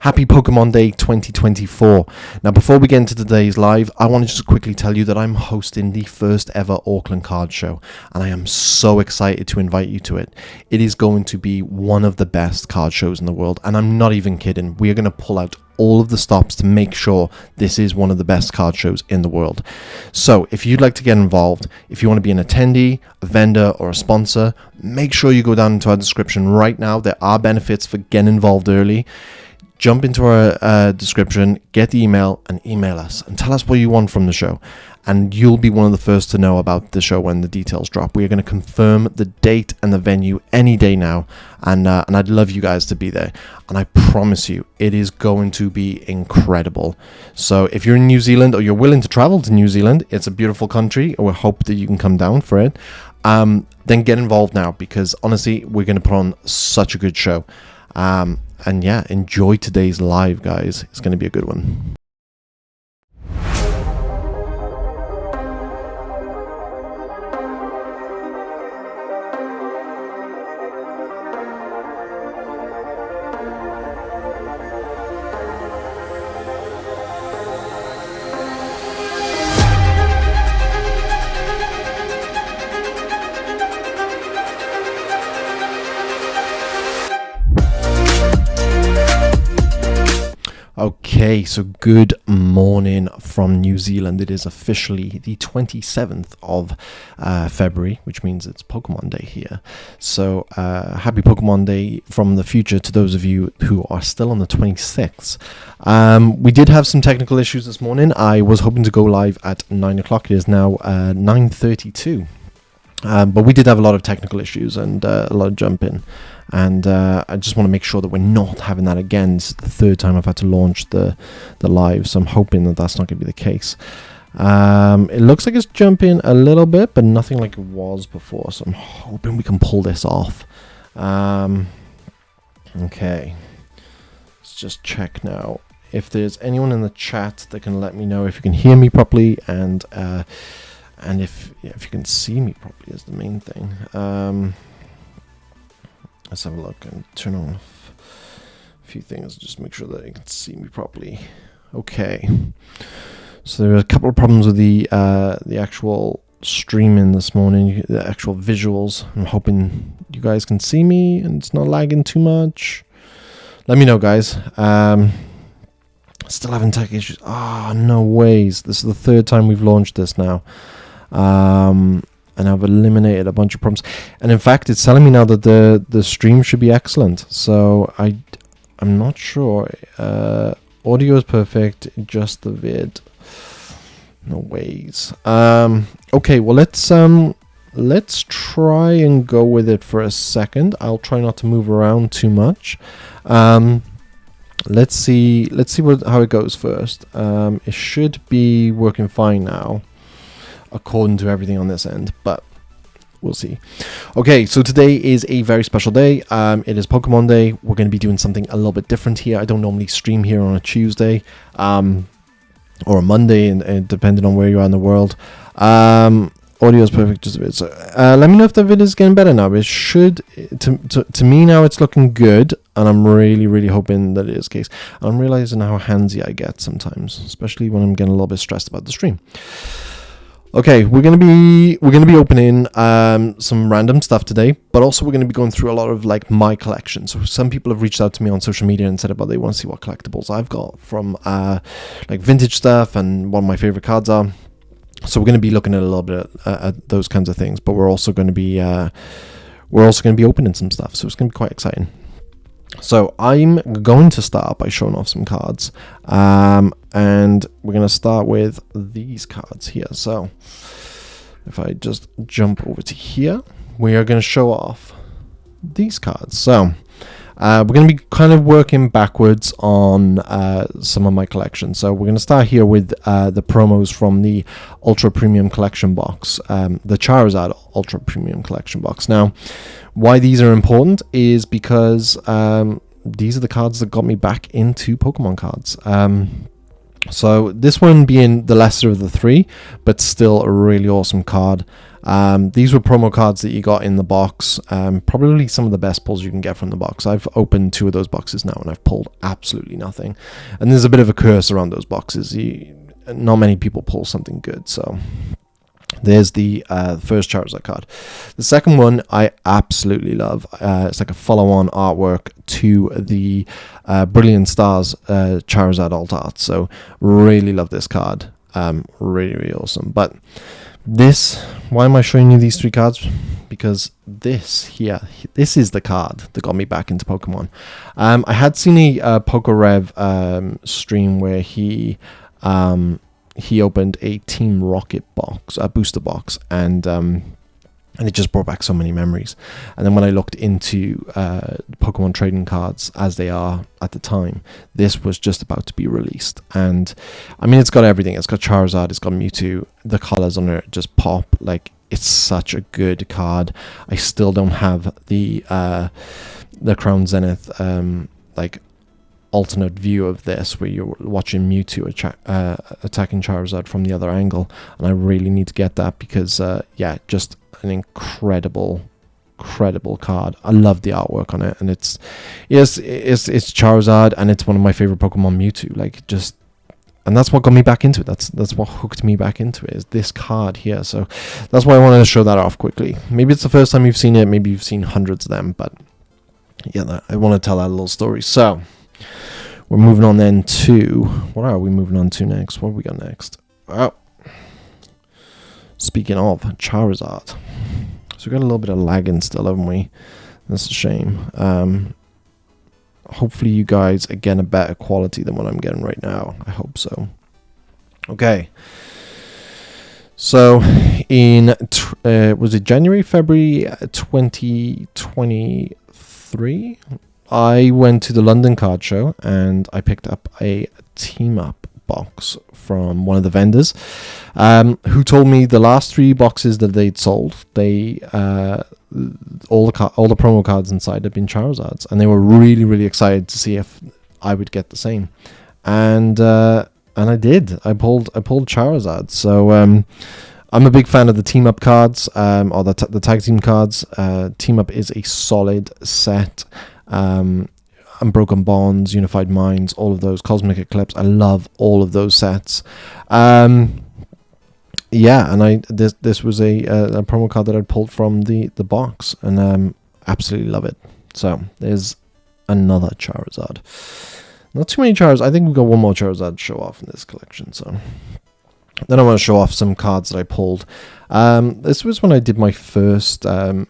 Happy Pokemon Day 2024. Now, before we get into today's live, I want to just quickly tell you that I'm hosting the first ever Auckland Card Show, and I am so excited to invite you to it. It is going to be one of the best card shows in the world, and I'm not even kidding. We are going to pull out all of the stops to make sure this is one of the best card shows in the world. So if you'd like to get involved, if you want to be an attendee, a vendor, or a sponsor, make sure you go down into our description right now. There are benefits for getting involved early. Jump into our description, get the email, and email us and tell us what you want from the show. And you'll be one of the first to know about the show when the details drop. We are going to confirm the date and the venue any day now. And I'd love you guys to be there. And I promise you, it is going to be incredible. So if you're in New Zealand or you're willing to travel to New Zealand, it's a beautiful country. We hope that you can come down for it. Then get involved now, because honestly, we're going to put on such a good show. And yeah, enjoy today's live, guys. It's going to be a good one. Okay, so good morning from New Zealand. It is officially the 27th of February, which means it's Pokemon Day here. So happy Pokemon Day from the future to those of you who are still on the 26th. We did have some technical issues this morning. I was hoping to go live at 9 o'clock. It is now 9:32. But we did have a lot of technical issues and a lot of jumping. And I just want to make sure that we're not having that again. This is the third time I've had to launch the live, so I'm hoping that that's not going to be the case. It looks like it's jumping a little bit, but nothing like it was before, so I'm hoping we can pull this off. Okay, let's just check now. If there's anyone in the chat that can let me know if you can hear me properly, and if you can see me properly is the main thing. Let's have a look and turn off a few things, just make sure that you can see me properly. Okay, so there are a couple of problems with the actual streaming this morning, the actual visuals. I'm hoping you guys can see me and it's not lagging too much. Let me know, guys. Still having tech issues. No ways. This is the third time we've launched this now. And I've eliminated a bunch of problems, and in fact it's telling me now that the stream should be excellent, so I'm not sure. Audio is perfect, just the vid, no ways. Okay, well let's try and go with it for a second. I'll try not to move around too much. Let's see how it goes first. It should be working fine now, according to everything on this end, but we'll see. Okay, so today is a very special day. It is Pokemon Day. We're going to be doing something a little bit different here. I don't normally stream here on a Tuesday or a Monday, and depending on where you are in the world. Audio is perfect, just a bit. So let me know if the video is getting better now. It should, to me now, it's looking good, and I'm really hoping that it is the case. I'm realizing how handsy I get sometimes, especially when I'm getting a little bit stressed about the stream. Okay, we're gonna be opening some random stuff today, but also we're gonna be going through a lot of like my collection. So some people have reached out to me on social media and said about they want to see what collectibles I've got from like vintage stuff and what my favorite cards are. So we're gonna be looking at a little bit at those kinds of things, but we're also gonna be opening some stuff. So it's gonna be quite exciting. So I'm going to start by showing off some cards, and we're going to start with these cards here. So if I just jump over to here, we are going to show off these cards. So we're going to be kind of working backwards on some of my collection. So we're going to start here with the promos from the Ultra Premium Collection box, the Charizard Ultra Premium Collection box. Now, why these are important is because these are the cards that got me back into Pokemon cards. So this one being the lesser of the three, but still a really awesome card. These were promo cards that you got in the box. Probably some of the best pulls you can get from the box. I've opened 2 of those boxes now, and I've pulled absolutely nothing. And there's a bit of a curse around those boxes. Not many people pull something good, so... There's the first Charizard card. The second one I absolutely love. It's like a follow-on artwork to the Brilliant Stars Charizard alt art. So really love this card. Really, really awesome. But this, why am I showing you these 3 cards? Because this here, this is the card that got me back into Pokemon. I had seen a PokeRev stream where he opened a Team Rocket box, a booster box, and it just brought back so many memories. And then when I looked into Pokemon trading cards as they are at the time, this was just about to be released. And I mean, it's got everything. It's got Charizard, it's got Mewtwo. The colors on it just pop. Like, it's such a good card. I still don't have the Crown Zenith like alternate view of this where you're watching Mewtwo attacking Charizard from the other angle, and I really need to get that because yeah, just an incredible card. I love the artwork on it, and it's Charizard, and it's one of my favorite Pokemon, Mewtwo. Like, just, and that's what got me back into it. That's what hooked me back into it, is this card here. So that's why I wanted to show that off quickly. Maybe it's the first time you've seen it, maybe you've seen hundreds of them, but yeah, I want to tell that little story. So we're moving on then to... What are we moving on to next? What have we got next? Oh, speaking of Charizard. So we got a little bit of lagging still, haven't we? That's a shame. Hopefully you guys are getting a better quality than what I'm getting right now. I hope so. Okay. So in... was it January, February 2023? I went to the London card show and I picked up a team up box from one of the vendors, who told me the last 3 boxes that they'd sold, they all the promo cards inside had been Charizards, and they were really excited to see if I would get the same, and I did. I pulled Charizard. So I'm a big fan of the team up cards, or the tag team cards. Team up is a solid set. Unbroken Bonds, Unified Minds, all of those, Cosmic Eclipse. I love all of those sets. Yeah, and this was a promo card that I'd pulled from the box, and absolutely love it. So there's another Charizard. Not too many Charizards. I think we've got one more Charizard to show off in this collection. So then I want to show off some cards that I pulled. This was when I did my first kind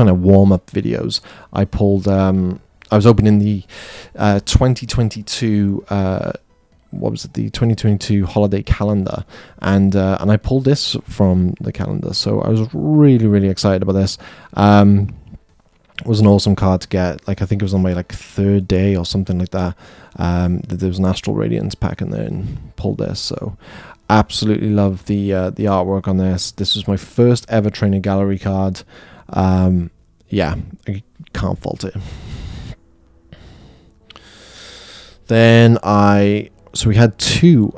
of warm-up videos. I pulled I was opening the 2022 what was it, the 2022 holiday calendar, and I pulled this from the calendar, so I was really excited about this. It was an awesome card to get. Like, I think it was on my 3rd day or something like that. There was an Astral Radiance pack in there, and pulled this. So absolutely love the artwork on this. This was my first ever Trainer Gallery card. Yeah, I can't fault it. Then so we had 2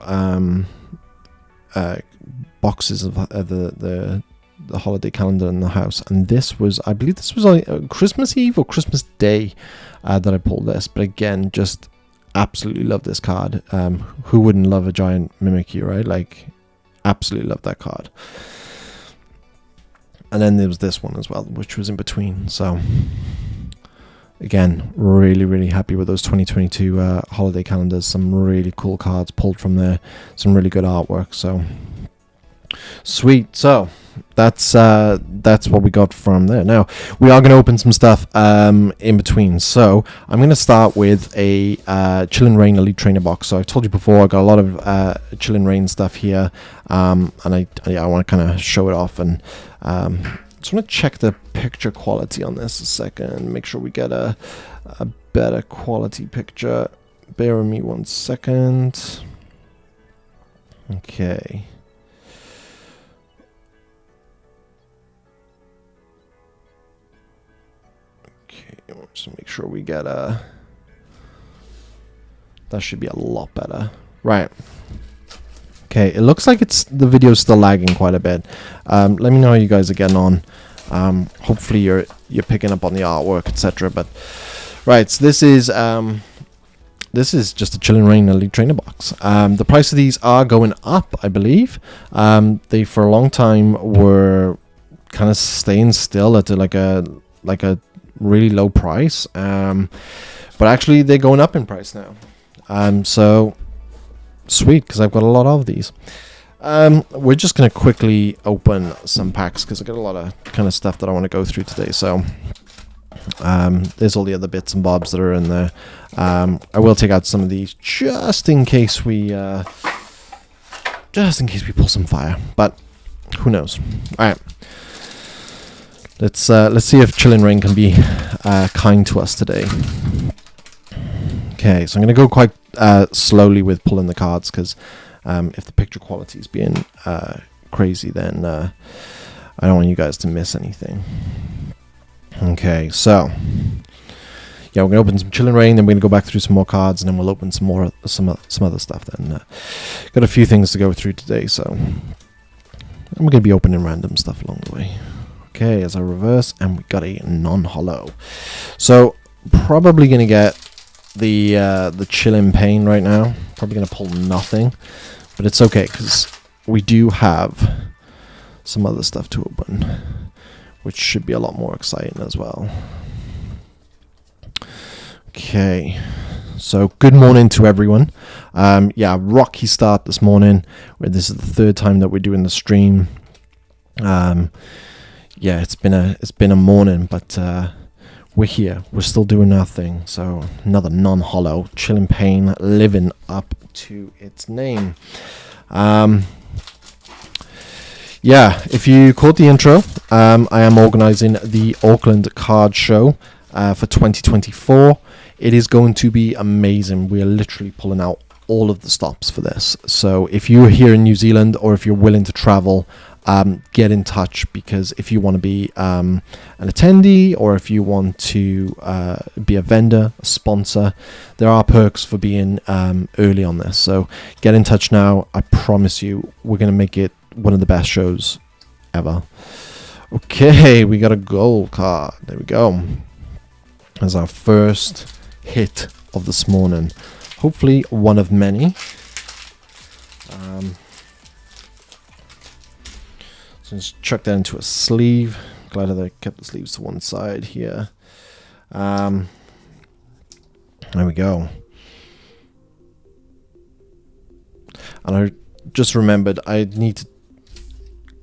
boxes of the holiday calendar in the house, and this was, I believe this was on Christmas Eve or Christmas Day that I pulled this. But again, just absolutely love this card. Who wouldn't love a giant Mimikyu, right? Like, absolutely love that card. And then there was this one as well, which was in between. So again, really happy with those 2022 holiday calendars. Some really cool cards pulled from there. Some really good artwork. So sweet. So that's what we got from there. Now we are going to open some stuff in between. So I'm going to start with a Chillin' Reign Elite Trainer box. So I told you before, I got a lot of Chillin' Reign stuff here, and I want to kind of show it off, and just want to check the picture quality on this a second, make sure we get a better quality picture. Bear with me 1 second. Okay. Just make sure we get a That should be a lot better. Right. Okay, it looks like the video's still lagging quite a bit. Let me know how you guys are getting on. Hopefully you're picking up on the artwork, etc. But right, so this is just a Chilling Reign Elite Trainer box. The price of these are going up, I believe. They for a long time were kind of staying still at like a really low price. But actually they're going up in price now. So sweet, because I've got a lot of these. We're just going to quickly open some packs because I've got a lot of kind of stuff that I want to go through today. So there's all the other bits and bobs that are in there. I will take out some of these just in case we pull some fire, but who knows. All right, let's see if Chilling Reign can be kind to us today. Okay, so I'm going to go quite slowly with pulling the cards because if the picture quality is being crazy, then I don't want you guys to miss anything. Okay, so yeah, we're gonna open some Chilling Reign, then we're gonna go back through some more cards, and then we'll open some other stuff. Then got a few things to go through today, so we're gonna be opening random stuff along the way. Okay, as I reverse, and we got a non-hollow. So probably gonna get the Chilling Pain right now. Probably gonna pull nothing, but it's okay because we do have some other stuff to open, which should be a lot more exciting as well. Okay, so good morning to everyone. Yeah, rocky start this morning. This is the third time that we're doing the stream. Yeah, it's been a morning, but we're here. We're still doing our thing. So another non-hollow, Chilling Pain, living up to its name. Yeah, if you caught the intro, I am organising the Auckland Card Show for 2024. It is going to be amazing. We are literally pulling out all of the stops for this. So if you're here in New Zealand or if you're willing to travel, get in touch, because if you want to be an attendee or if you want to be a vendor, a sponsor, there are perks for being early on this. So get in touch now. I promise you we're going to make it one of the best shows ever. Okay, we got a gold card. There we go. As our first hit of this morning. Hopefully one of many. So just chuck that into a sleeve. Glad that I kept the sleeves to one side here. There we go. And I just remembered I need to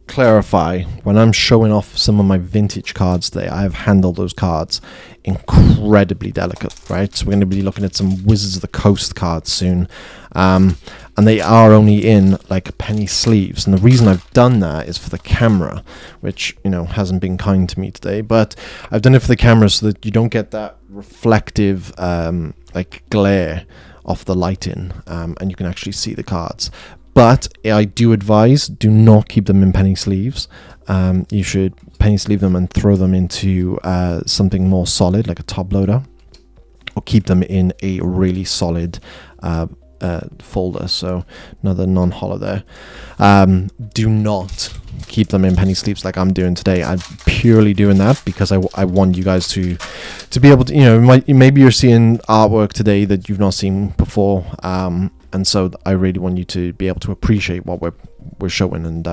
clarify, when I'm showing off some of my vintage cards today, I have handled those cards incredibly delicate, right? So we're going to be looking at some Wizards of the Coast cards soon, and they are only in like penny sleeves, and the reason I've done that is for the camera, which, you know, hasn't been kind to me today, but I've done it for the camera so that you don't get that reflective like glare off the lighting, and you can actually see the cards. But I do advise, do not keep them in penny sleeves. You should penny sleeve them and throw them into something more solid, like a top loader, or keep them in a really solid folder. So another non-hollow there. Do not keep them in penny sleeves like I'm doing today. I'm purely doing that because I want you guys to be able to, you know, maybe you're seeing artwork today that you've not seen before. And so I really want you to be able to appreciate what we're showing. And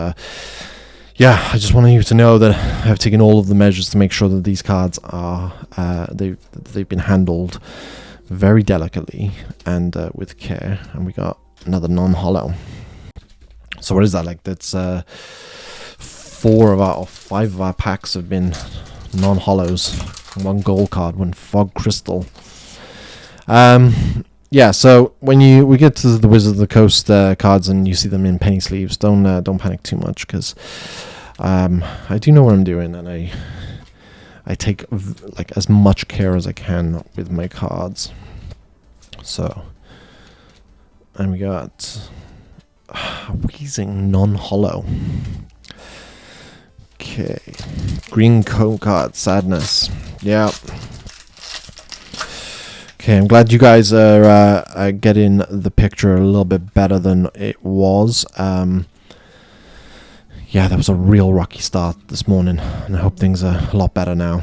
yeah, I just want you to know that I've taken all of the measures to make sure that these cards are they've been handled very delicately and with care. And we got another non-hollow. So what is that? Like, that's 5 of our packs have been non-hollows. 1 gold card, 1 fog crystal. Yeah, so when we get to the Wizard of the Coast cards and you see them in penny sleeves, don't panic too much, because I do know what I'm doing, and I take like as much care as I can with my cards. So, and we got Wheezing non-hollow. Okay, green code card, Sadness. Yeah. Okay, I'm glad you guys are getting the picture a little bit better than it was. Yeah, that was a real rocky start this morning, and I hope things are a lot better now.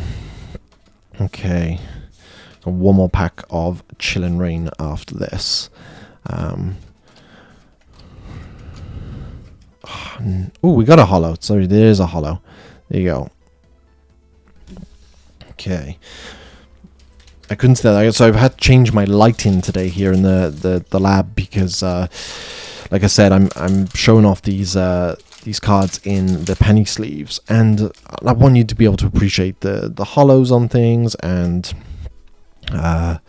Okay, got one more pack of Chillin' Rain after this. Oh, we got a holo. Sorry, there is a holo. There you go. Okay. I couldn't say that, so I've had to change my lighting today here in the lab because, like I said, I'm showing off these cards in the penny sleeves, and I want you to be able to appreciate the holos on things and the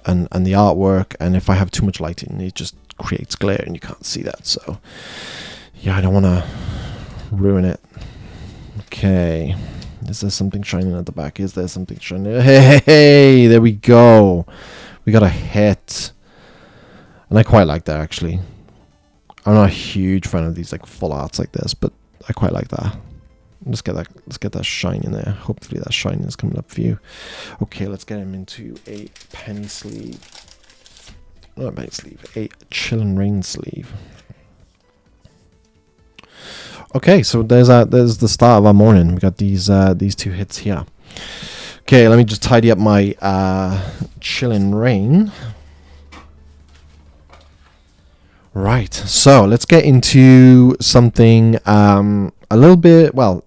artwork. And if I have too much lighting, it just creates glare, and you can't see that. So yeah, I don't want to ruin it. Okay. Is there something shining at the back? Is there something shining? Hey, there we go. We got a hit. And I quite like that, actually. I'm not a huge fan of these like full arts like this, but I quite like that. Let's get that shine in there. Hopefully that shine is coming up for you. Okay, let's get him into a penny sleeve. Not a penny sleeve, a Chillin' Rain sleeve. Okay, so there's the start of our morning. We got these two hits here. Okay, let me just tidy up my Chillin' Rain. Right, so let's get into something a little bit, well,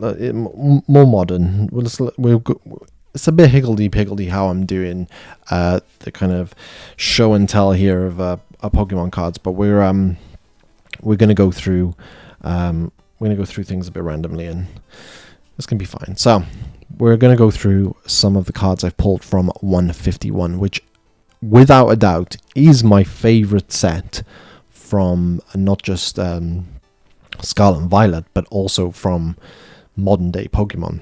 more modern. It's a bit higgledy-piggledy how I'm doing the kind of show and tell here of our Pokemon cards, but we're gonna go through things a bit randomly, and it's gonna be fine. So we're gonna go through some of the cards I've pulled from 151, which, without a doubt, is my favorite set from not just Scarlet and Violet, but also from modern day Pokemon.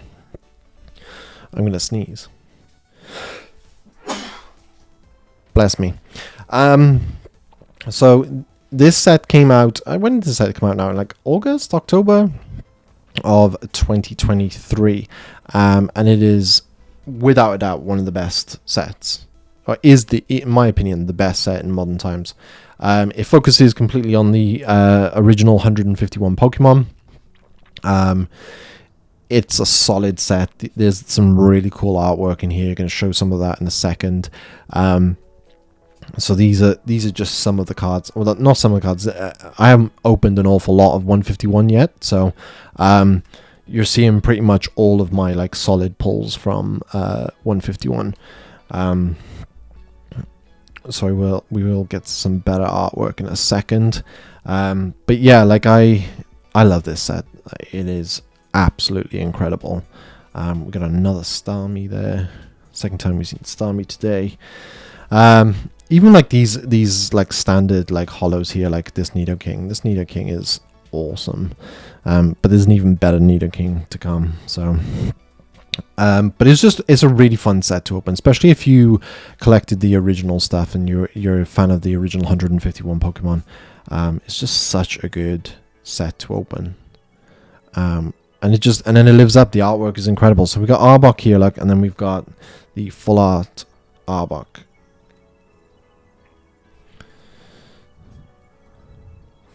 I'm gonna sneeze. Bless me. So this set came out. When did this set come out now? Like August, October of 2023, and it is without a doubt one of the best sets, or is in my opinion, the best set in modern times. It focuses completely on the original 151 Pokemon. It's a solid set. There's some really cool artwork in here. You're going to show some of that in a second. So these are just some of the cards. Well, not some of the cards. I haven't opened an awful lot of 151 yet. So you're seeing pretty much all of my like solid pulls from 151. So we will get some better artwork in a second. But yeah, like I love this set. It is absolutely incredible. We got another Starmie there. Second time we've seen Starmie today. Even like these like standard like holos here, like this Nidoking. This Nidoking is awesome. But there's an even better Nidoking to come. So but it's a really fun set to open, especially if you collected the original stuff and you're a fan of the original 151 Pokemon. It's just such a good set to open. And then it lives up. The artwork is incredible. So we got Arbok here, like, and then we've got the full art Arbok.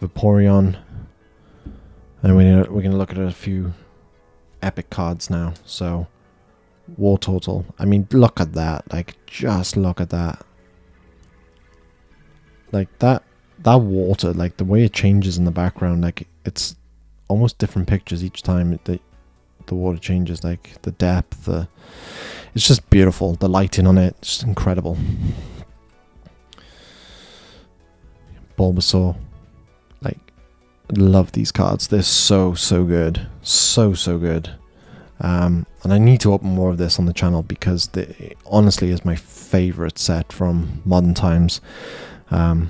Vaporeon. And we're gonna look at a few epic cards now. So War Total. I mean, look at that. Like, just look at that. Like that water, like the way it changes in the background, like it's almost different pictures each time the water changes, like the depth, it's just beautiful. The lighting on it, just incredible. Bulbasaur, like, love these cards. They're so good, so good. And I need to open more of this on the channel because it honestly is my favorite set from modern times. Here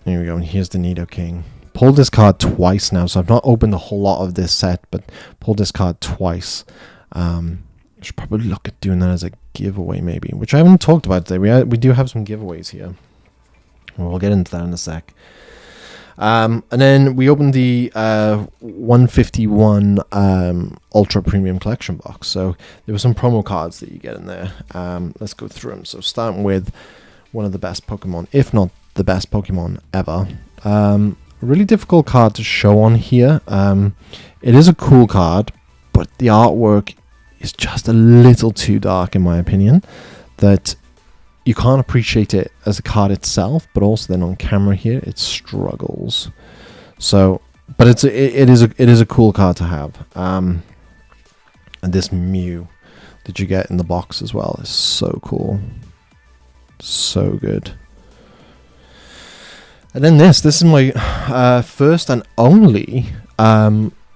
we go, and here's the Nidoking. Pulled this card twice now, so I've not opened a whole lot of this set, but pulled this card twice. I should probably look at doing that as a giveaway, maybe, which I haven't talked about today. We do have some giveaways here. We'll get into that in a sec. And then we opened the 151 Ultra Premium Collection box. So there were some promo cards that you get in there. Let's go through them. So starting with one of the best Pokemon, if not the best Pokemon ever. Really difficult card to show on here. It is a cool card, but the artwork is just a little too dark in my opinion, that you can't appreciate it as a card itself, but also then on camera here it struggles. So, but it is a cool card to have. And this Mew that you get in the box as well is so cool, so good. And then this is my first and only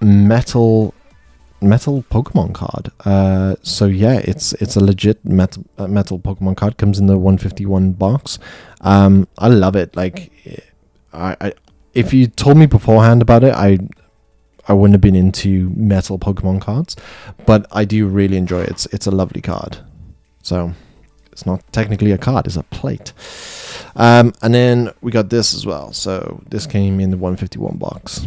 metal Pokemon card. So yeah, it's a legit metal Pokemon card. Comes in the 151 box. I love it. Like, I if you told me beforehand about it, I wouldn't have been into metal Pokemon cards, but I do really enjoy it. It's a lovely card. So it's not technically a card; it's a plate. And then we got this as well. So this came in the 151 box.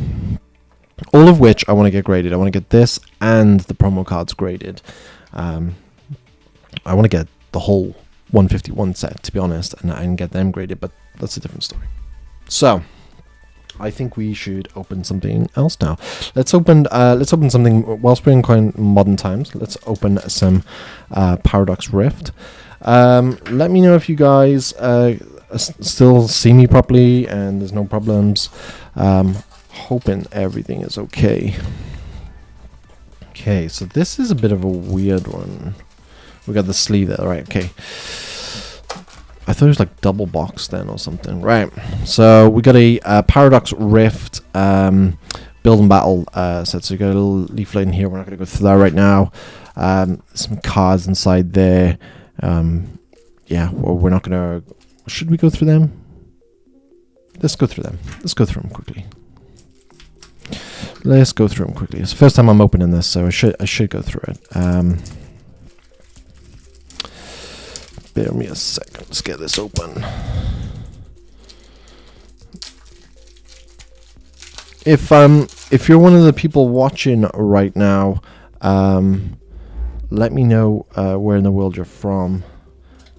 All of which I want to get graded. I want to get this and the promo cards graded. I want to get the whole 151 set, to be honest, and get them graded, but that's a different story. So I think we should open something else now. Let's open something whilst we're in quite modern times. Let's open some Paradox Rift. Let me know if you guys still see me properly and there's no problems. Hoping everything is okay. Okay, so this is a bit of a weird one. We got the sleeve there, right? Okay. I thought it was like double box then or something. Right. So we got a Paradox Rift build and battle set. So you got a little leaflet in here. We're not going to go through that right now. Some cards inside there. Yeah, well, we're not going to... Should we go through them? Let's go through them. Let's go through them quickly. Let's go through them quickly. It's the first time I'm opening this, so I should go through it. Bear me a second. Let's get this open. If you're one of the people watching right now, let me know where in the world you're from.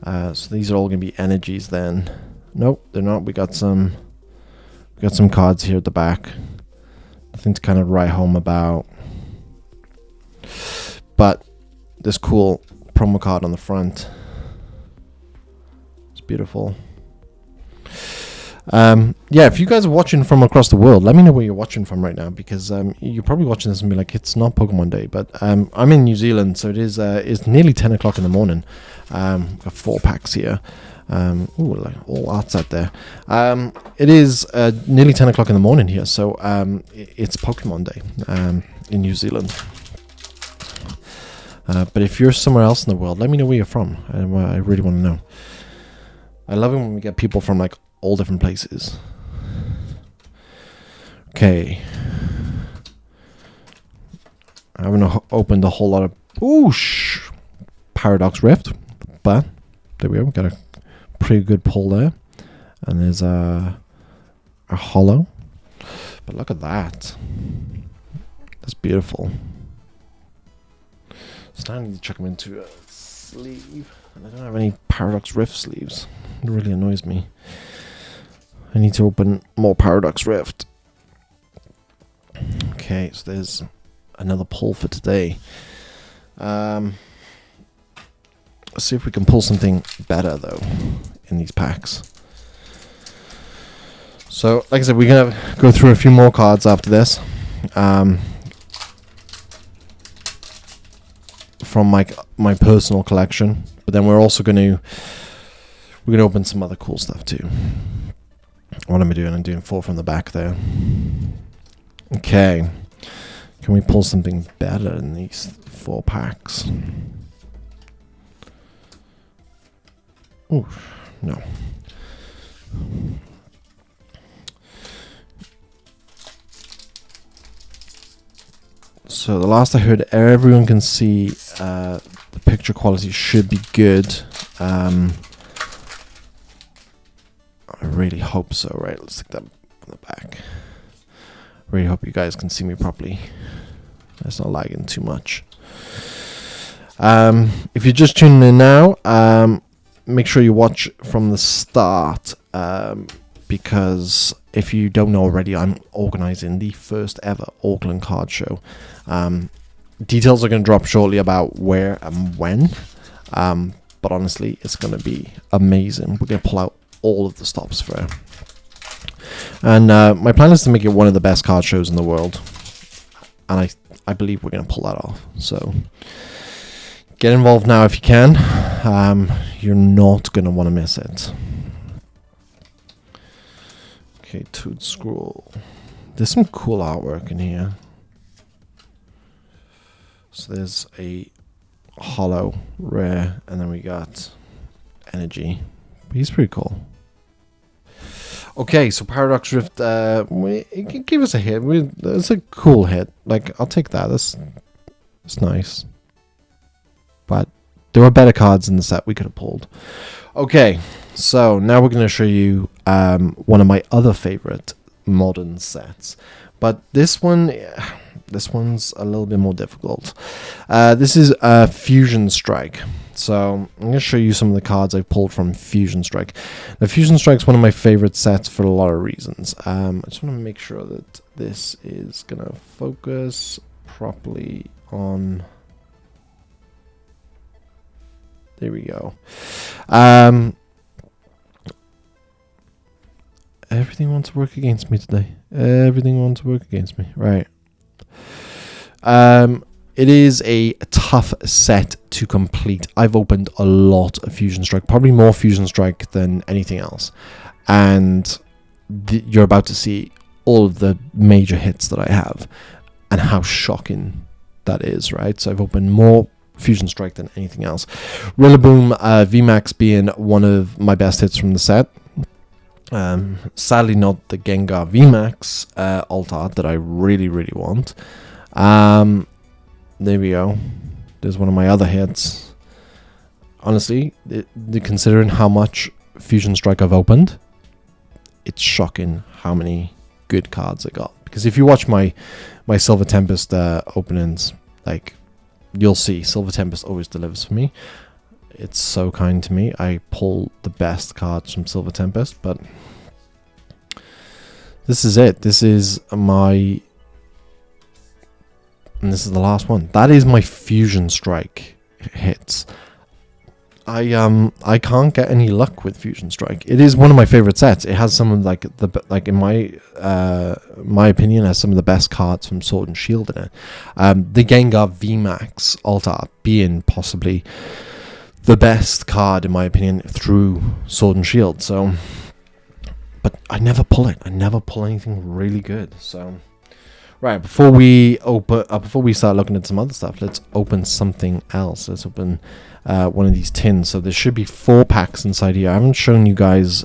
So these are all going to be energies then. Nope, they're not. We got some cards here at the back. Nothing to kind of write home about. But this cool promo card on the front. It's beautiful. Yeah, if you guys are watching from across the world, let me know where you're watching from right now, because you're probably watching this and be like, it's not Pokemon Day, but I'm in New Zealand, so it's nearly 10 o'clock in the morning. Got 4 packs here. Ooh, like all arts out there. It is nearly 10 o'clock in the morning here, so it's Pokemon Day in New Zealand. But if you're somewhere else in the world, let me know where you're from. I really want to know. I love it when we get people from like all different places. Okay. I haven't opened a whole lot of Paradox Rift, but there we go. We got a pretty good pull there, and there's a hollow. But look at that. That's beautiful. So now I need to chuck them into a sleeve, and I don't have any Paradox Rift sleeves. It really annoys me. I need to open more Paradox Rift. Okay, so there's another pull for today. Let's see if we can pull something better though in these packs. So, like I said, we're gonna go through a few more cards after this. From my personal collection, but then we're gonna open some other cool stuff too. What am I doing? I'm doing 4 from the back there. Okay, can we pull something better in these 4 packs? Ooh, no. So the last I heard, everyone can see the picture quality should be good. I really hope so. Right, let's stick that on the back. Really hope you guys can see me properly. It's not lagging too much. If you're just tuning in now, make sure you watch from the start, because if you don't know already, I'm organising the first ever Auckland card show. Details are going to drop shortly about where and when, but honestly, it's going to be amazing. We're going to pull out all of the stops for it. And my plan is to make it one of the best card shows in the world. And I believe we're going to pull that off. So get involved now if you can. You're not going to want to miss it. Okay, Toad Scroll. There's some cool artwork in here. So there's a hollow rare, and then we got energy. He's pretty cool. Okay, so Paradox Rift, it can give us a hit. It's a cool hit. Like, I'll take that. That's nice. But there were better cards in the set we could have pulled. Okay, so now we're going to show you one of my other favorite modern sets. But this one's a little bit more difficult. This is Fusion Strike. So I'm going to show you some of the cards I've pulled from Fusion Strike. Now, Fusion Strike is one of my favorite sets for a lot of reasons. I just want to make sure that this is going to focus properly on... There we go. Everything wants to work against me today. Everything wants to work against me. Right. It is a tough set to complete. I've opened a lot of Fusion Strike, probably more Fusion Strike than anything else. And you're about to see all of the major hits that I have and how shocking that is, right? So I've opened more Fusion Strike than anything else. Rillaboom VMAX being one of my best hits from the set. Sadly not the Gengar VMAX alt art that I really, really want. There we go. There's one of my other hits. Honestly, considering how much Fusion Strike I've opened, it's shocking how many good cards I got. Because if you watch my Silver Tempest openings, like, you'll see Silver Tempest always delivers for me. It's so kind to me. I pull the best cards from Silver Tempest, but this is it. This is my... And this is the last one. That is my Fusion Strike hits. I can't get any luck with Fusion Strike. It is one of my favorite sets. It has some of in my opinion, has some of the best cards from Sword and Shield in it. The Gengar VMAX alt art being possibly the best card in my opinion through Sword and Shield. So, but I never pull it. I never pull anything really good. So. Right, before we start looking at some other stuff, let's open something else. Let's open one of these tins. So there should be 4 packs inside here. I haven't shown you guys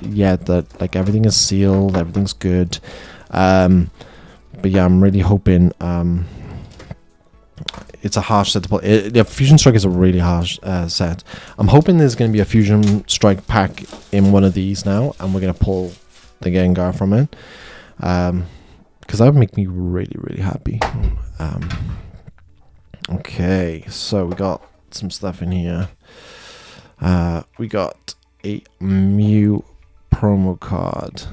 yet that like everything is sealed, everything's good. But yeah, I'm really hoping it's a harsh set to play. Yeah, Fusion Strike is a really harsh set. I'm hoping there's going to be a Fusion Strike pack in one of these now, and we're going to pull the Gengar from it. Because that would make me really, really happy. Okay, so we got some stuff in here. We got a Mew promo card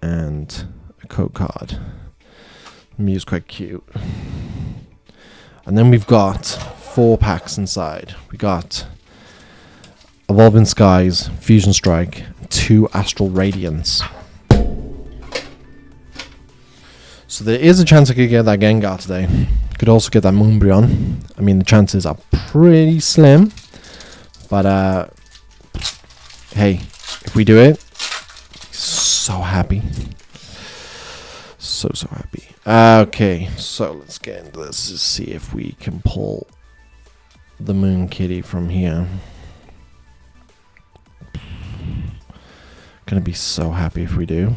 and a code card. Mew's quite cute. And then we've got 4 packs inside. We got Evolving Skies, Fusion Strike, 2 Astral Radiance. So there is a chance I could get that Gengar today. Could also get that Moonbryon. I mean, the chances are pretty slim. But, hey, if we do it, so happy. So happy. Okay, so let's get into this to see if we can pull the Moon Kitty from here. Gonna be so happy if we do.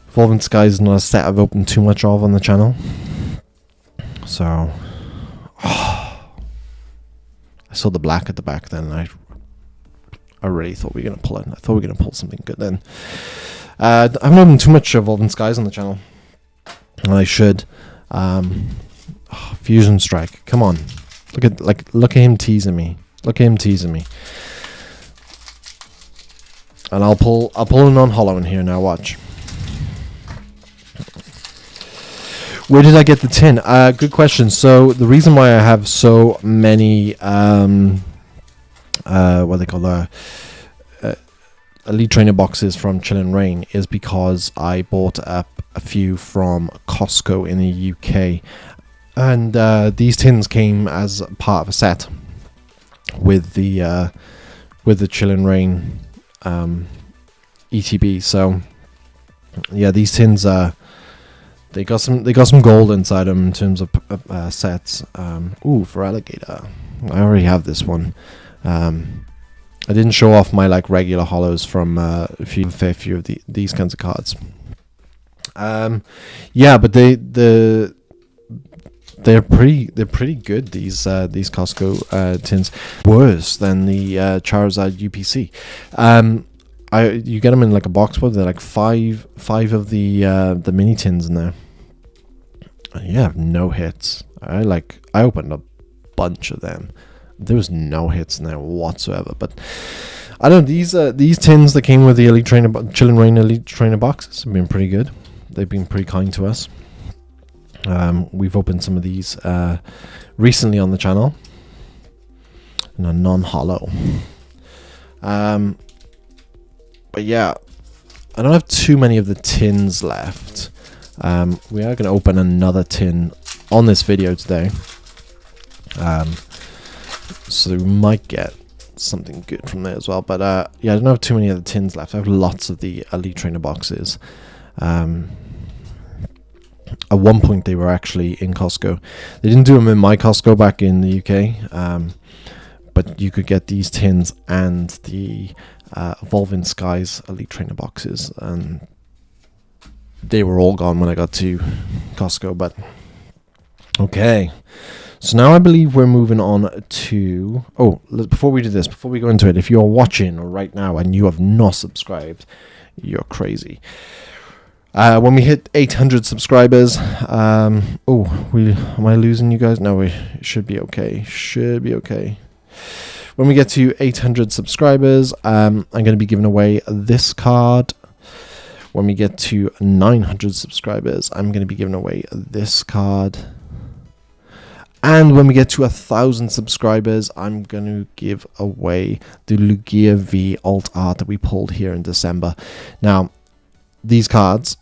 Evolving Skies is not a set I've opened too much of on the channel. So, I saw the black at the back then, and I really thought we were going to pull it. I thought we were going to pull something good then. I haven't opened too much Evolving Skies on the channel, and I should. Fusion Strike, come on. Look at him teasing me. Look at him teasing me. And I'll pull a non-hollow in here now. Watch. Where did I get the tin? Good question. So the reason why I have so many what they call Elite Trainer boxes from Chillin' Rain is because I bought up a few from Costco in the UK, and these tins came as part of a set with the Chillin' Rain ETB. So yeah, these tins they got some gold inside them in terms of sets. Ooh, for alligator, I already have this one. I didn't show off my like regular hollows from a fair few of these kinds of cards. Yeah, but they're pretty good. These Costco tins, worse than the Charizard UPC. You get them in like a box, but they're like five of the mini tins in there. Yeah, no hits. I opened a bunch of them. There was no hits in there whatsoever. But I don't know, these tins that came with the Elite Trainer Chillin' Rain Elite Trainer boxes have been pretty good. They've been pretty kind to us. We've opened some of these recently on the channel. And a non-hollow. But yeah, I don't have too many of the tins left. We are going to open another tin on this video today. So we might get something good from there as well. But yeah, I don't have too many of the tins left. I have lots of the Elite Trainer boxes. At one point they were actually in Costco. They didn't do them in my Costco back in the UK. But you could get these tins and the Evolving Skies Elite Trainer boxes. And they were all gone when I got to Costco. But okay. So now I believe we're moving on to... Oh, before we do this, before we go into it, if you're watching right now and you have not subscribed, you're crazy. When we hit 800 subscribers... am I losing you guys? No, we should be okay. Should be okay. When we get to 800 subscribers, I'm going to be giving away this card. When we get to 900 subscribers, I'm going to be giving away this card. And when we get to 1,000 subscribers, I'm going to give away the Lugia V alt art that we pulled here in December. Now, these cards,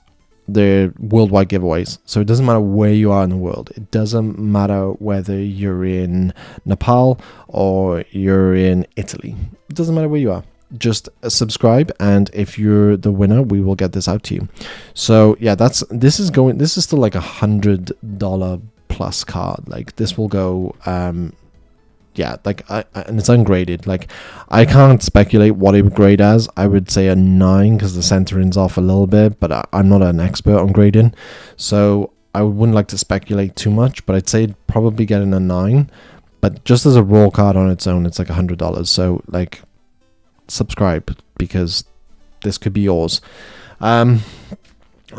they're worldwide giveaways. So it doesn't matter where you are in the world. It doesn't matter whether you're in Nepal or you're in Italy. It doesn't matter where you are. Just subscribe, and if you're the winner, we will get this out to you. So yeah, this is still like $100 plus card. Like this will go yeah, like and it's ungraded. Like I can't speculate what it would grade as. I would say a 9 because the centering's off a little bit, but I'm not an expert on grading, so I wouldn't like to speculate too much, but I'd say it'd probably get in a 9. But just as a raw card on its own, it's like $100. So like subscribe, because this could be yours. On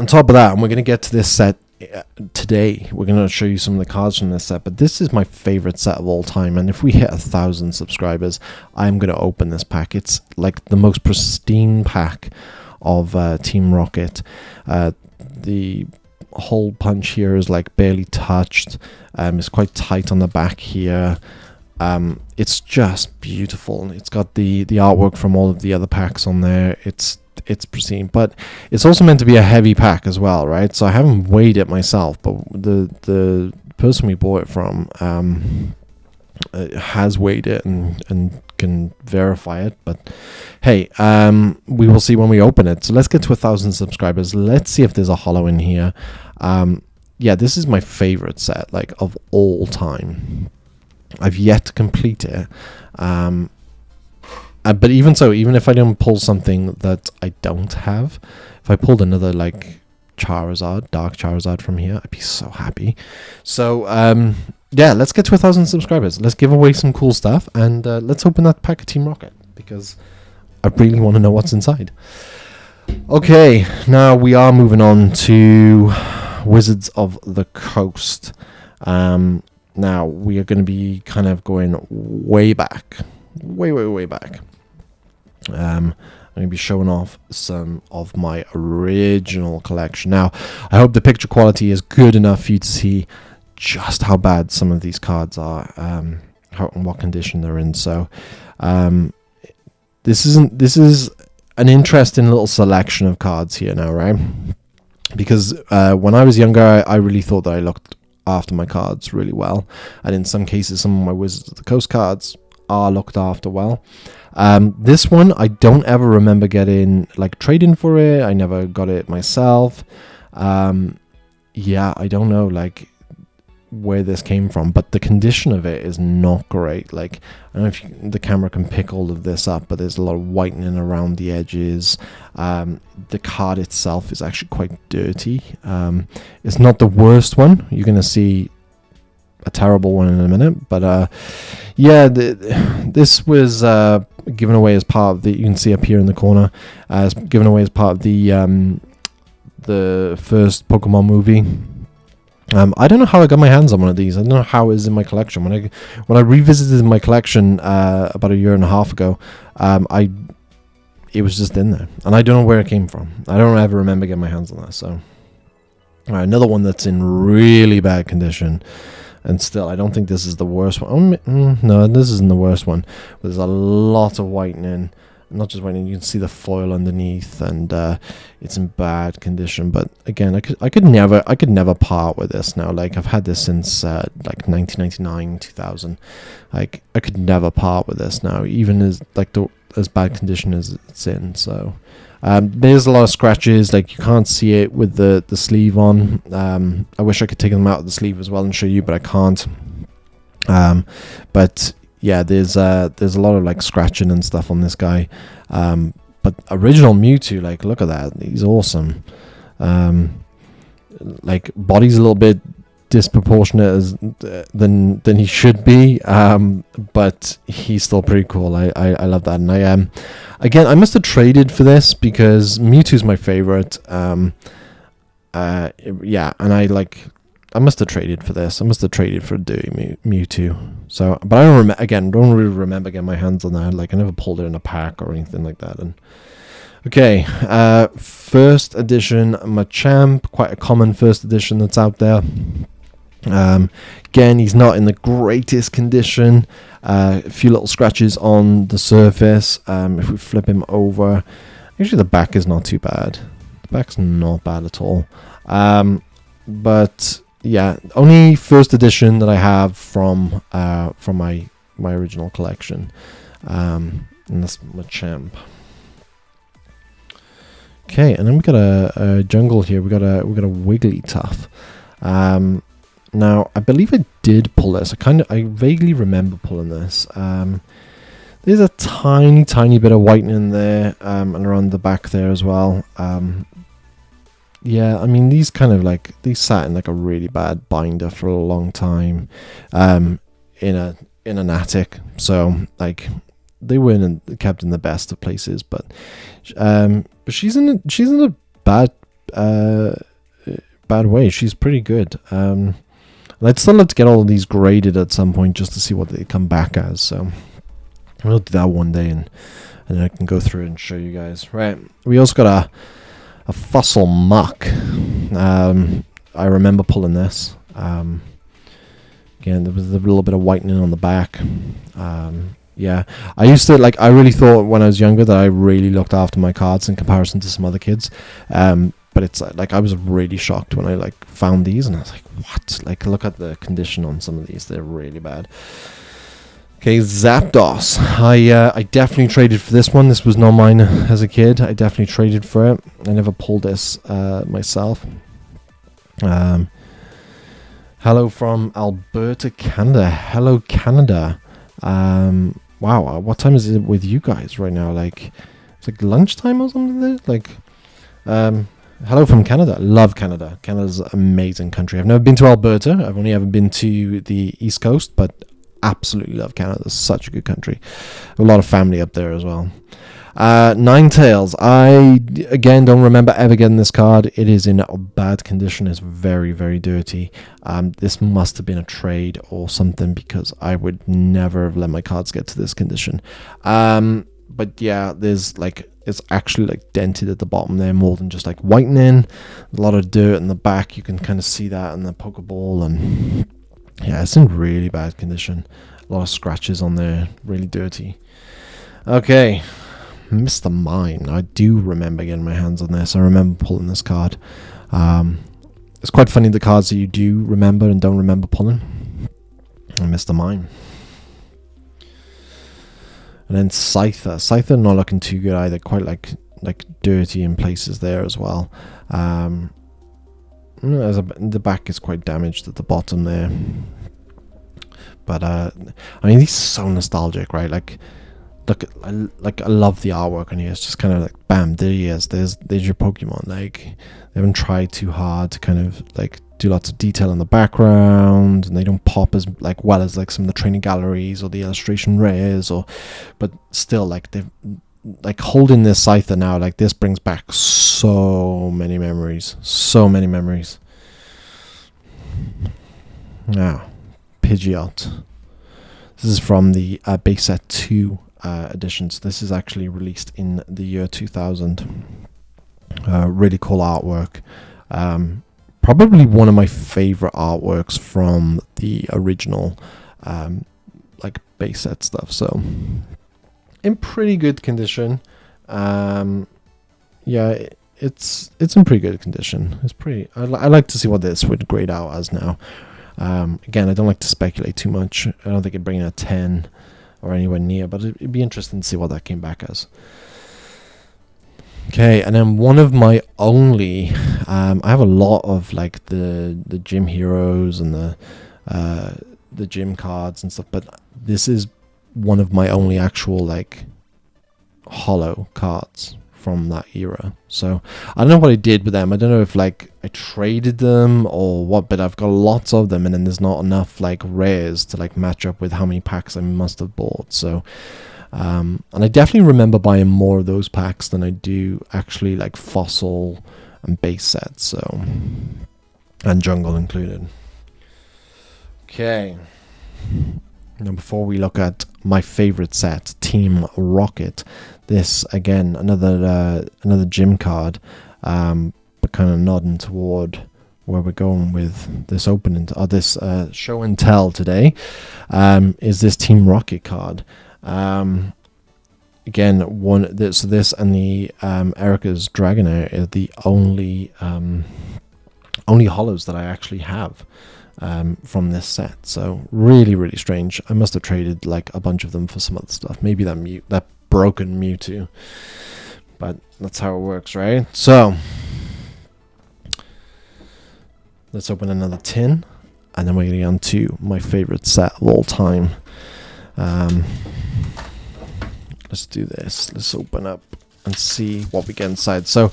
top of that, and we're going to get to this set today, we're going to show you some of the cards from this set, but this is my favorite set of all time, and if we hit 1,000 subscribers, I'm going to open this pack. It's like the most pristine pack of Team Rocket. The hole punch here is like barely touched. It's quite tight on the back here. It's just beautiful. It's got the artwork from all of the other packs on there. It's pristine, but it's also meant to be a heavy pack as well, right? So I haven't weighed it myself, but the person we bought it from has weighed it and can verify it. But hey, we will see when we open it. So let's get to 1,000 subscribers. Let's see if there's a holo in here. Yeah, this is my favorite set, like, of all time. I've yet to complete it. But even so, even if I don't pull something that I don't have, if I pulled another, like, Charizard, Dark Charizard from here, I'd be so happy. So, yeah, let's get to 1,000 subscribers. Let's give away some cool stuff, and let's open that pack of Team Rocket, because I really want to know what's inside. Okay, now we are moving on to Wizards of the Coast. Now we are going to be kind of going way back, way back. I'm going to be showing off some of my original collection. Now, I hope the picture quality is good enough for you to see just how bad some of these cards are, how and what condition they're in. So, this is an interesting little selection of cards here now, right? Because when I was younger, I really thought that I looked after my cards really well, and in some cases, some of my Wizards of the Coast cards are looked after well. This one, I don't ever remember getting, like, trading for it. I never got it myself. Yeah, I don't know, like, where this came from, but the condition of it is not great. Like, I don't know if the camera can pick all of this up, but there's a lot of whitening around the edges. The card itself is actually quite dirty. It's not the worst one. You're going to see a terrible one in a minute, but yeah, this was given away as part of the, you can see up here in the corner, given away as part of the first Pokemon movie. I don't know how I got my hands on one of these. I don't know how it is in my collection. When I revisited my collection about a year and a half ago, it was just in there, and I don't know where it came from. I don't ever remember getting my hands on that. So, all right, another one that's in really bad condition, and still, I don't think this is the worst one. No, this isn't the worst one. There's a lot of whitening. Not just whitening, you can see the foil underneath, and it's in bad condition. But again, I could never part with this now. Like, I've had this since like 1999, 2000. Like, I could never part with this now, even as as bad condition as it's in. So there's a lot of scratches. Like, you can't see it with the sleeve on. I wish I could take them out of the sleeve as well and show you, but I can't. But yeah, there's a lot of, like, scratching and stuff on this guy. But original Mewtwo, like, look at that. He's awesome. Like, body's a little bit disproportionate than he should be. But he's still pretty cool. I love that. And again, I must have traded for this because Mewtwo's my favorite. Yeah, and I must have traded for this. I must have traded for Dirty Mewtwo. So, but I don't really remember getting my hands on that. Like, I never pulled it in a pack or anything like that. And okay, first edition Machamp, quite a common first edition that's out there. Again, he's not in the greatest condition. A few little scratches on the surface. If we flip him over, actually the back is not too bad. The back's not bad at all. But yeah, only first edition that I have from my original collection, and that's Machamp. Okay, and then we got a jungle here. We got a Wigglytuff. Now I believe I did pull this. I vaguely remember pulling this. There's a tiny bit of whitening there, and around the back there as well. Yeah, I mean, these sat in like a really bad binder for a long time, in an attic. So, like, they weren't kept in the best of places, but she's in a bad way. She's pretty good. And I'd still like to get all of these graded at some point just to see what they come back as. So we'll do that one day, and then I can go through it and show you guys. Right, we also got a Fossil Muck. I remember pulling this. Again, there was a little bit of whitening on the back. Yeah, I used to, like, I really thought when I was younger that I really looked after my cards in comparison to some other kids. But it's like, I was really shocked when I, like, found these, and I was like, what? Like, look at the condition on some of these. They're really bad. Okay, Zapdos. I definitely traded for this one. This was not mine as a kid. I definitely traded for it. I never pulled this myself. Hello from Alberta, Canada. Hello, Canada. Wow, what time is it with you guys right now? Like, it's like lunchtime or something there? Like, hello from Canada. Love Canada. Canada's an amazing country. I've never been to Alberta. I've only ever been to the East Coast, but absolutely love Canada. It's such a good country. A lot of family up there as well. Ninetales. I, again, don't remember ever getting this card. It is in bad condition. It's very, very dirty. This must have been a trade or something, because I would never have let my cards get to this condition. But yeah, there's like, it's actually like dented at the bottom there, more than just like whitening. A lot of dirt in the back. You can kind of see that in the Pokeball, and yeah, it's in really bad condition. A lot of scratches on there, really dirty. Okay, Mr. Mime. I do remember getting my hands on this. I remember pulling this card. It's quite funny, the cards that you do remember and don't remember pulling. And Mr. Mime. And then Scyther. Scyther not looking too good either. Quite like dirty in places there as well. The back is quite damaged at the bottom there. But I mean, these are so nostalgic, right? Like, look, I love the artwork on here. It's just kind of like, bam, there he is. There's your Pokemon. Like, they haven't tried too hard to kind of like do lots of detail in the background, and they don't pop as like well as like some of the training galleries or the illustration rares, but still, like, they've like holding this Scyther now, like, this brings back so many memories. Now, Pidgeot. This is from the base set 2 edition. So this is actually released in the year 2000. Really cool artwork. Probably one of my favorite artworks from the original like base set stuff. So in pretty good condition. Yeah, it's in pretty good condition. It's pretty. I like to see what this would grade out as now. Again, I don't like to speculate too much. I don't think it'd bring in a 10 or anywhere near, but it'd be interesting to see what that came back as. Okay, and then one of my only, I have a lot of like the gym heroes and the gym cards and stuff, but this is one of my only actual like holo cards from that era. So I don't know what I did with them. I don't know if like I traded them or what, but I've got lots of them, and then there's not enough like rares to like match up with how many packs I must have bought. So and I definitely remember buying more of those packs than I do actually like fossil and base sets, so, and jungle included. Okay, now before we look at my favorite set, Team Rocket, this again another gym card, but kind of nodding toward where we're going with this opening, or this show and tell today, is this Team Rocket card. Again, this and the Erica's Dragonair are the only holos that I actually have from this set. So really strange. I must have traded like a bunch of them for some other stuff. Maybe that broken Mewtwo, but that's how it works, right? So let's open another tin, and then we're getting on to my favorite set of all time. Let's do this. Let's open up and see what we get inside. So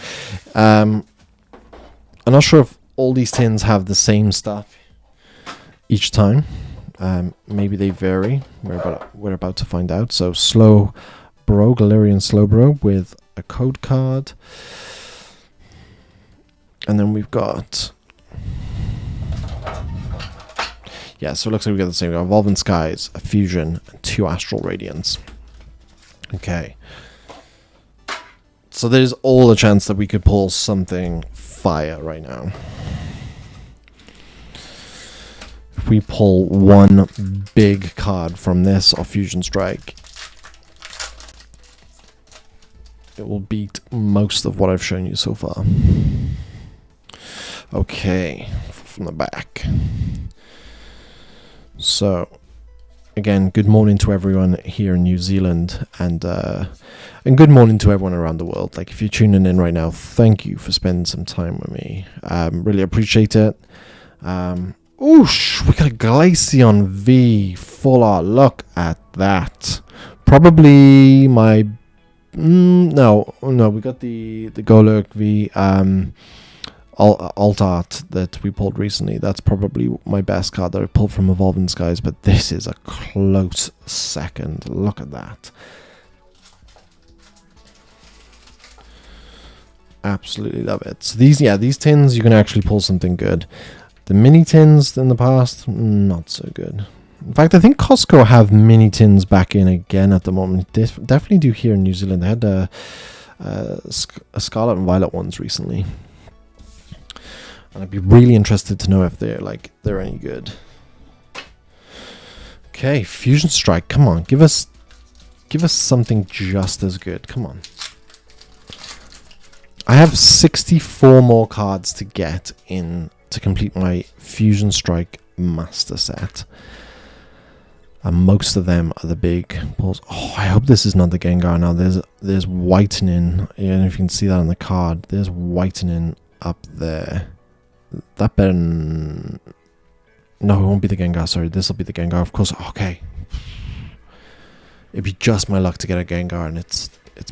I'm not sure if all these tins have the same stuff each time. Maybe they vary. We're about to find out. So Slowbro, Galarian Slowbro with a code card, and then we've got, yeah, so it looks like we got the same. We got Evolving Skies, a Fusion, and 2 Astral Radiance. Okay, so there's all a chance that we could pull something fire right now. If we pull one big card from this or Fusion Strike, it will beat most of what I've shown you so far. Okay, from the back. So again, good morning to everyone here in New Zealand, and good morning to everyone around the world. Like, if you're tuning in right now, thank you for spending some time with me. Really appreciate it. Oosh, we got a Glaceon V full art. Look at that. Probably my no, we got the Golurk V alt art that we pulled recently. That's probably my best card that I pulled from Evolving Skies, but this is a close second. Look at that. Absolutely love it. So these tins, you can actually pull something good. The mini tins in the past, not so good. In fact, I think Costco have mini tins back in again at the moment. They definitely do here in New Zealand. They had a Scarlet and Violet ones recently. And I'd be really interested to know if they're any good. Okay, Fusion Strike. Come on, give us something just as good. Come on. I have 64 more cards to get in to complete my Fusion Strike Master Set. And most of them are the big pulls. Oh, I hope this is not the Gengar now. There's whitening. I don't know if you can see that on the card. There's whitening up there. That better... No, it won't be the Gengar. Sorry, this will be the Gengar. Of course. Okay. It'd be just my luck to get a Gengar, and it's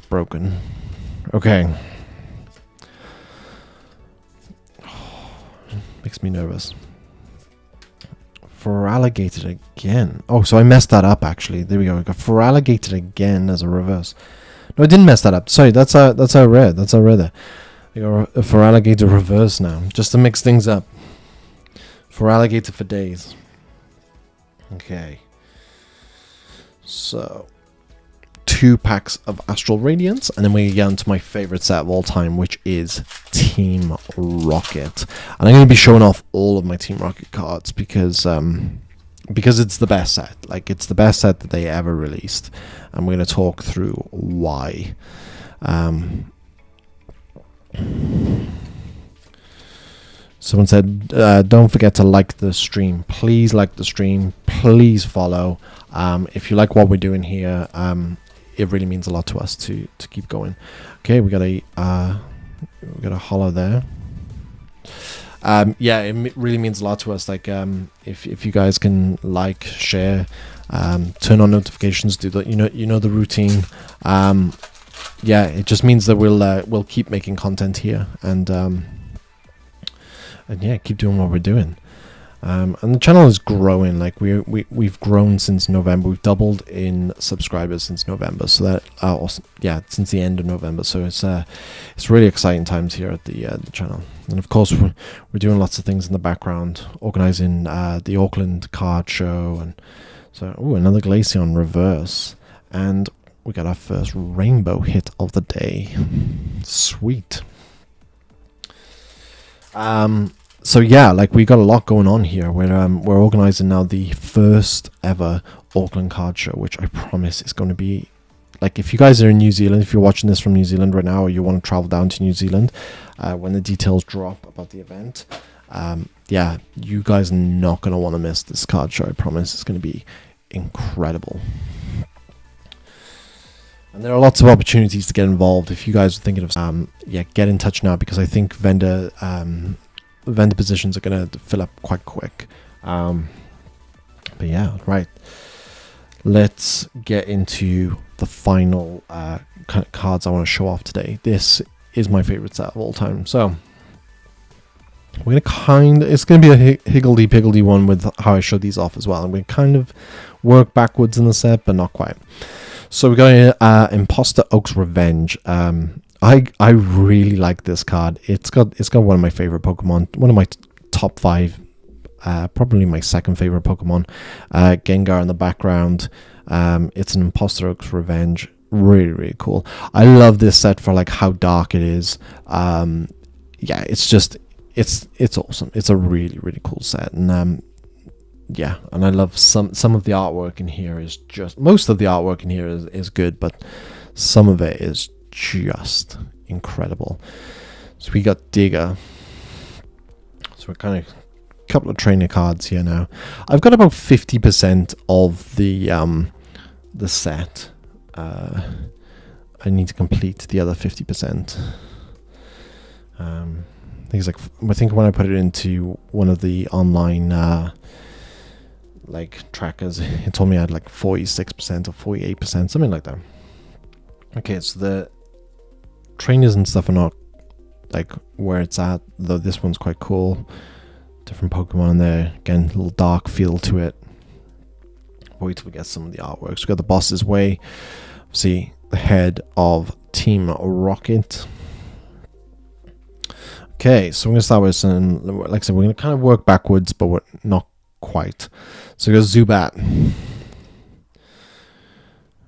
broken. Okay. Makes me nervous. Feraligatr again. Oh, so I messed that up actually. There we go. We got Feraligatr again as a reverse. No, I didn't mess that up. Sorry, that's how rare. That's how rare there. We got a Feraligatr reverse now, just to mix things up. Feraligatr for days. Okay. So 2 packs of Astral Radiance, and then we get into my favorite set of all time, which is Team Rocket. And I'm going to be showing off all of my Team Rocket cards because it's the best set. Like, it's the best set that they ever released, and we're going to talk through why. Someone said, don't forget to like the stream. Please like the stream. Please follow. If you like what we're doing here, it really means a lot to us to keep going. Okay, we got a holo there. Yeah, it really means a lot to us. Like, if you guys can like, share, turn on notifications, do that. You know the routine. Yeah, it just means that we'll keep making content here, and yeah, keep doing what we're doing. And the channel is growing. Like, we've grown since November. We've doubled in subscribers since November. So that yeah, since the end of November. So it's really exciting times here at the channel. And of course, we're doing lots of things in the background, organizing the Auckland card show, and so another Glaceon reverse, and we got our first rainbow hit of the day. Sweet. So yeah, like, we got a lot going on here. We're organizing now the first ever Auckland card show, which I promise is going to be, like, if you guys are in New Zealand, if you're watching this from New Zealand right now, or you want to travel down to New Zealand, when the details drop about the event, yeah, you guys are not going to want to miss this card show. I promise it's going to be incredible. And there are lots of opportunities to get involved. If you guys are thinking of, yeah, get in touch now, because I think vendor positions are going to fill up quite quick. But yeah, right. Let's get into the final kind of cards I want to show off today. This is my favorite set of all time. So we're going to it's going to be a higgledy-piggledy one with how I show these off as well. And we kind of work backwards in the set, but not quite. So we're going Imposter Oak's Revenge. I really like this card. It's got one of my favorite Pokemon, one of my top 5, probably my second favorite Pokemon. Gengar in the background. It's an Imposter Oak's Revenge. Really, really cool. I love this set for, like, how dark it is. Yeah, it's awesome. It's a really, really cool set, and yeah, and I love some of the artwork in here is just, most of the artwork in here is good, but some of it is just incredible. So we got Digger. So we're kind of a couple of trainer cards here now. I've got about 50% of the set. I need to complete the other 50%. I think when I put it into one of the online like trackers, it told me I had like 46% or 48%, something like that. Okay, so the trainers and stuff are not like where it's at, though this one's quite cool. Different Pokemon in there. Again, a little dark feel to it. Wait till we get some of the artworks. We got the Boss's Way. See the head of Team Rocket. Okay, so we're going to start with some, like I said, we're going to kind of work backwards, but we're not quite. So we got Zubat.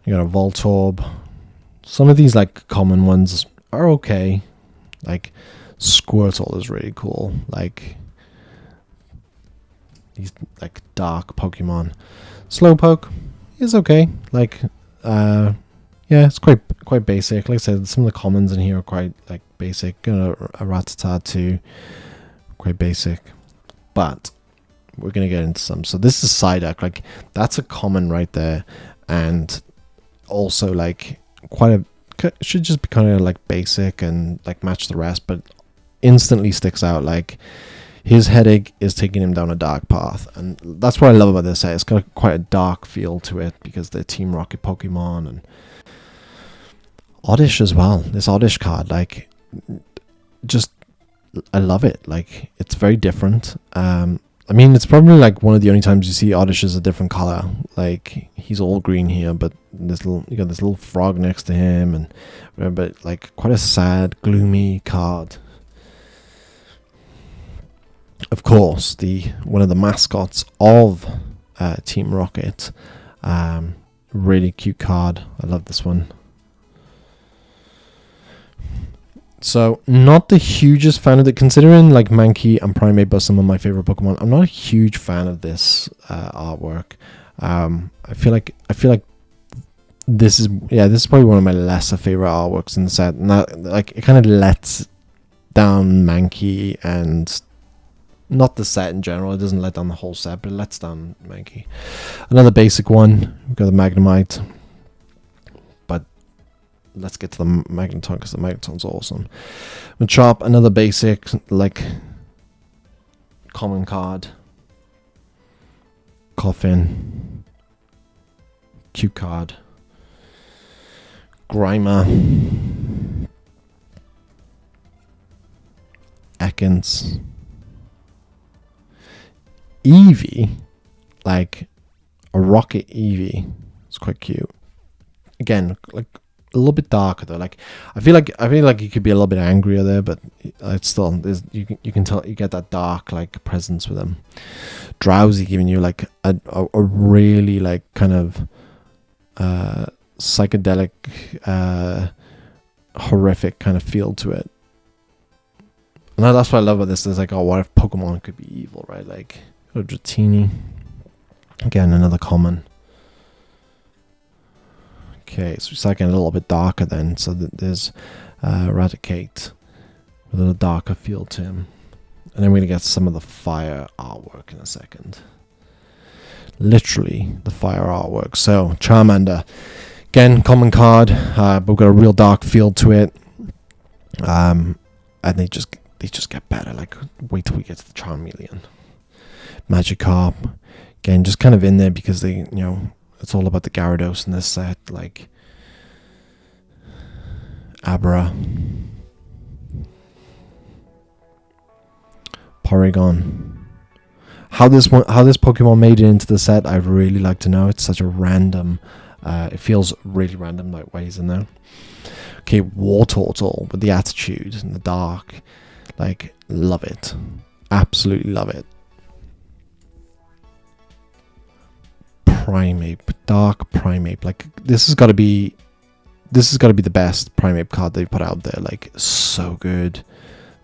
You got a Voltorb. Some of these like common ones are okay. Like Squirtle is really cool. Like these like dark Pokemon. Slowpoke is okay. Like yeah, it's quite basic. Like I said, some of the commons in here are quite like basic. A Rattata too, quite basic. But we're gonna get into some. So this is Psyduck. Like that's a common right there, and also like should just be kind of like basic and like match the rest, but instantly sticks out. Like his headache is taking him down a dark path, and that's what I love about this set. It's got quite a dark feel to it because they're Team Rocket Pokemon. And Oddish as well. This Oddish card, like, just I love it. Like, it's very different. I mean, it's probably like one of the only times you see Oddish as a different color. Like, he's all green here, but you got this little frog next to him, and but like quite a sad, gloomy card. Of course, one of the mascots of Team Rocket. Really cute card. I love this one. So, not the hugest fan of it, considering like Mankey and Primeape are some of my favorite Pokemon. I'm not a huge fan of this artwork. I feel like this is probably one of my lesser favorite artworks in the set. And that, like, it kind of lets down Mankey, and not the set in general. It doesn't let down the whole set, but it lets down Mankey. Another basic one. We've got the Magnemite. Let's get to the Magneton because the Magneton's awesome. Machop, another basic, like, common card. Coffin. Cute card. Grimer. Ekans. Eevee. Like, a Rocket Eevee. It's quite cute. Again, like, a little bit darker though. Like I feel like he could be a little bit angrier there, but it's still you can tell you get that dark like presence with him. Drowsy giving you like a really like kind of psychedelic horrific kind of feel to it. And that's what I love about this. It's like, oh, what if Pokemon could be evil, right? Like Dratini. Again, another common. Okay, so it's like a little bit darker then. So there's Eradicate with a little darker feel to him. And then we're going to get some of the fire artwork in a second. Literally the fire artwork. So Charmander, again, common card, but we've got a real dark feel to it. And they just get better. Like, wait till we get to the Charmeleon. Magikarp, again, just kind of in there because they, you know, it's all about the Gyarados in this set, like Abra, Porygon. How this Pokemon made it into the set, I'd really like to know. It's such a random, it feels really random, like ways in there. Okay, Wartortle with the attitude and the dark, like, love it, absolutely love it. Primeape, dark Primeape, like this has got to be the best Primeape card they've put out there. Like, so good.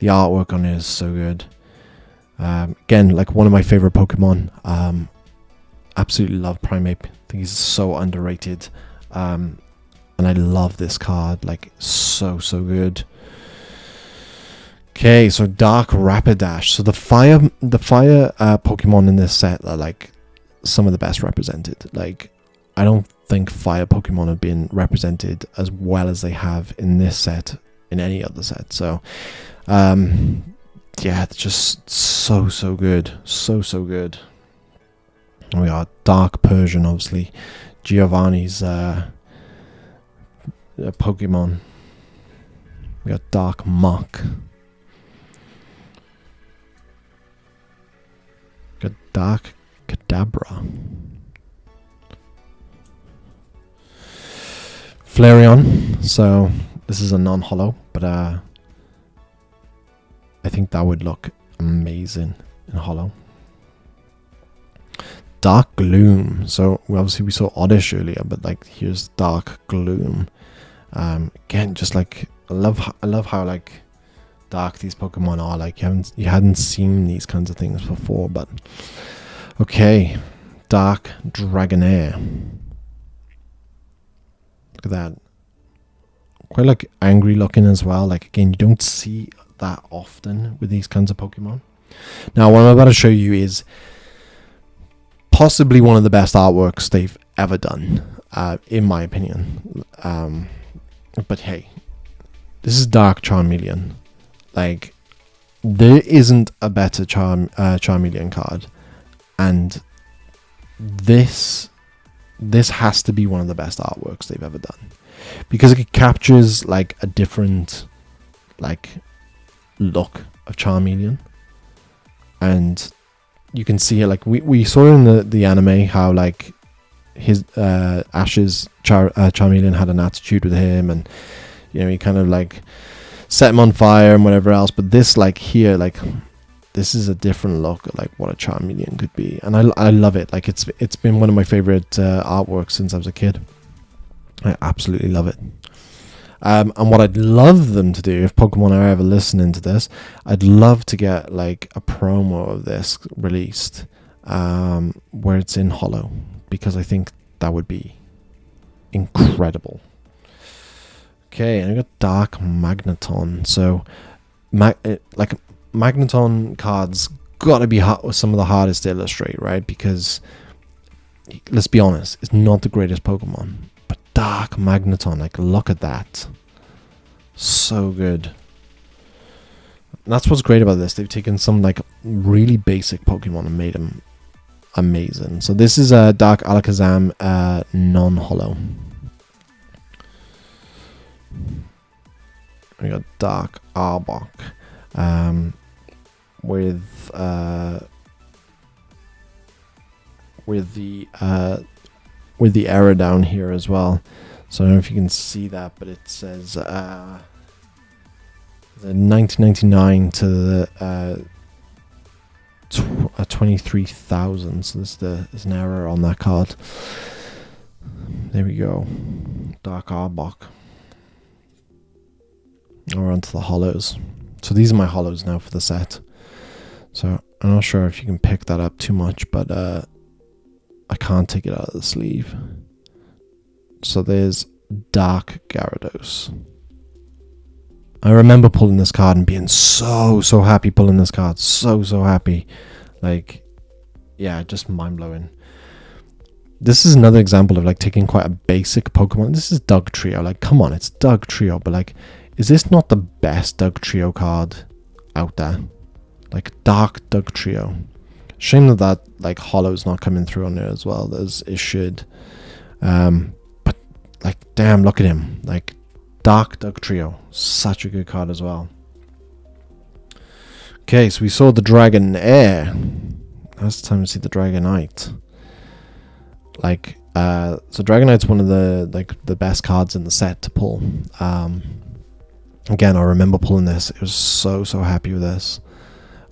The artwork on it is so good. Again, like one of my favorite Pokemon. Absolutely love Primeape. I think he's so underrated. And I love this card, like, so good. Okay, so Dark Rapidash. So the fire Pokemon in this set are like some of the best represented. Like, I don't think fire Pokemon have been represented as well as they have in this set in any other set. So yeah, it's just so good, so good. And we got Dark Persian, obviously, Giovanni's Pokemon. We got Dark Muck. Got Dark Kadabra. Flareon. So this is a non-holo, but I think that would look amazing in holo. Dark Gloom. So obviously we saw Oddish earlier, but like here's Dark Gloom. Again, just like I love how like dark these Pokemon are. Like you hadn't seen these kinds of things before. But okay, Dark Dragonair. Look at that. Quite like angry looking as well. Like again, you don't see that often with these kinds of Pokemon. Now what I'm about to show you is possibly one of the best artworks they've ever done, in my opinion. But hey, this is Dark Charmeleon. Like, there isn't a better Charmeleon card, and this has to be one of the best artworks they've ever done, because it captures like a different like look of Charmeleon, and you can see it. Like we saw in the anime how like his Ash's Charmeleon had an attitude with him, and you know, he kind of like set him on fire and whatever else. But this, like here, like this is a different look at like what a Charmeleon could be, and I love it. Like it's been one of my favorite artworks since I was a kid. I absolutely love it. And what I'd love them to do, if Pokemon are ever listening to this, I'd love to get like a promo of this released, where it's in holo, because I think that would be incredible. Okay, and I got Dark Magneton. So, like Magneton cards gotta be some of the hardest to illustrate, right? Because let's be honest, it's not the greatest Pokemon. But Dark Magneton, like look at that. So good. And that's what's great about this. They've taken some like really basic Pokemon and made them amazing. So this is a Dark Alakazam non-holo. We got Dark Arbok with the error down here as well. So I don't know if you can see that, but it says the 1999 to the 23,000. So there's an error on that card. There we go. Dark Arbok. We're onto the holos. So these are my holos now for the set. So I'm not sure if you can pick that up too much, but I can't take it out of the sleeve. So there's Dark Gyarados. I remember pulling this card and being so happy pulling this card. So happy. Like, yeah, just mind-blowing. This is another example of like taking quite a basic Pokemon. This is Doug Trio. Like, come on, it's Doug Trio, but like, is this not the best Doug Trio card out there? Like, Dark Doug Trio. Shame that like holo's not coming through on there as well as it should. But like, damn, look at him. Like, Dark Doug Trio, such a good card as well. Okay, so we saw the Dragonair. Now it's time to see the Dragonite. Like, so Dragonite's one of the best cards in the set to pull. Again, I remember pulling this. I was so happy with this.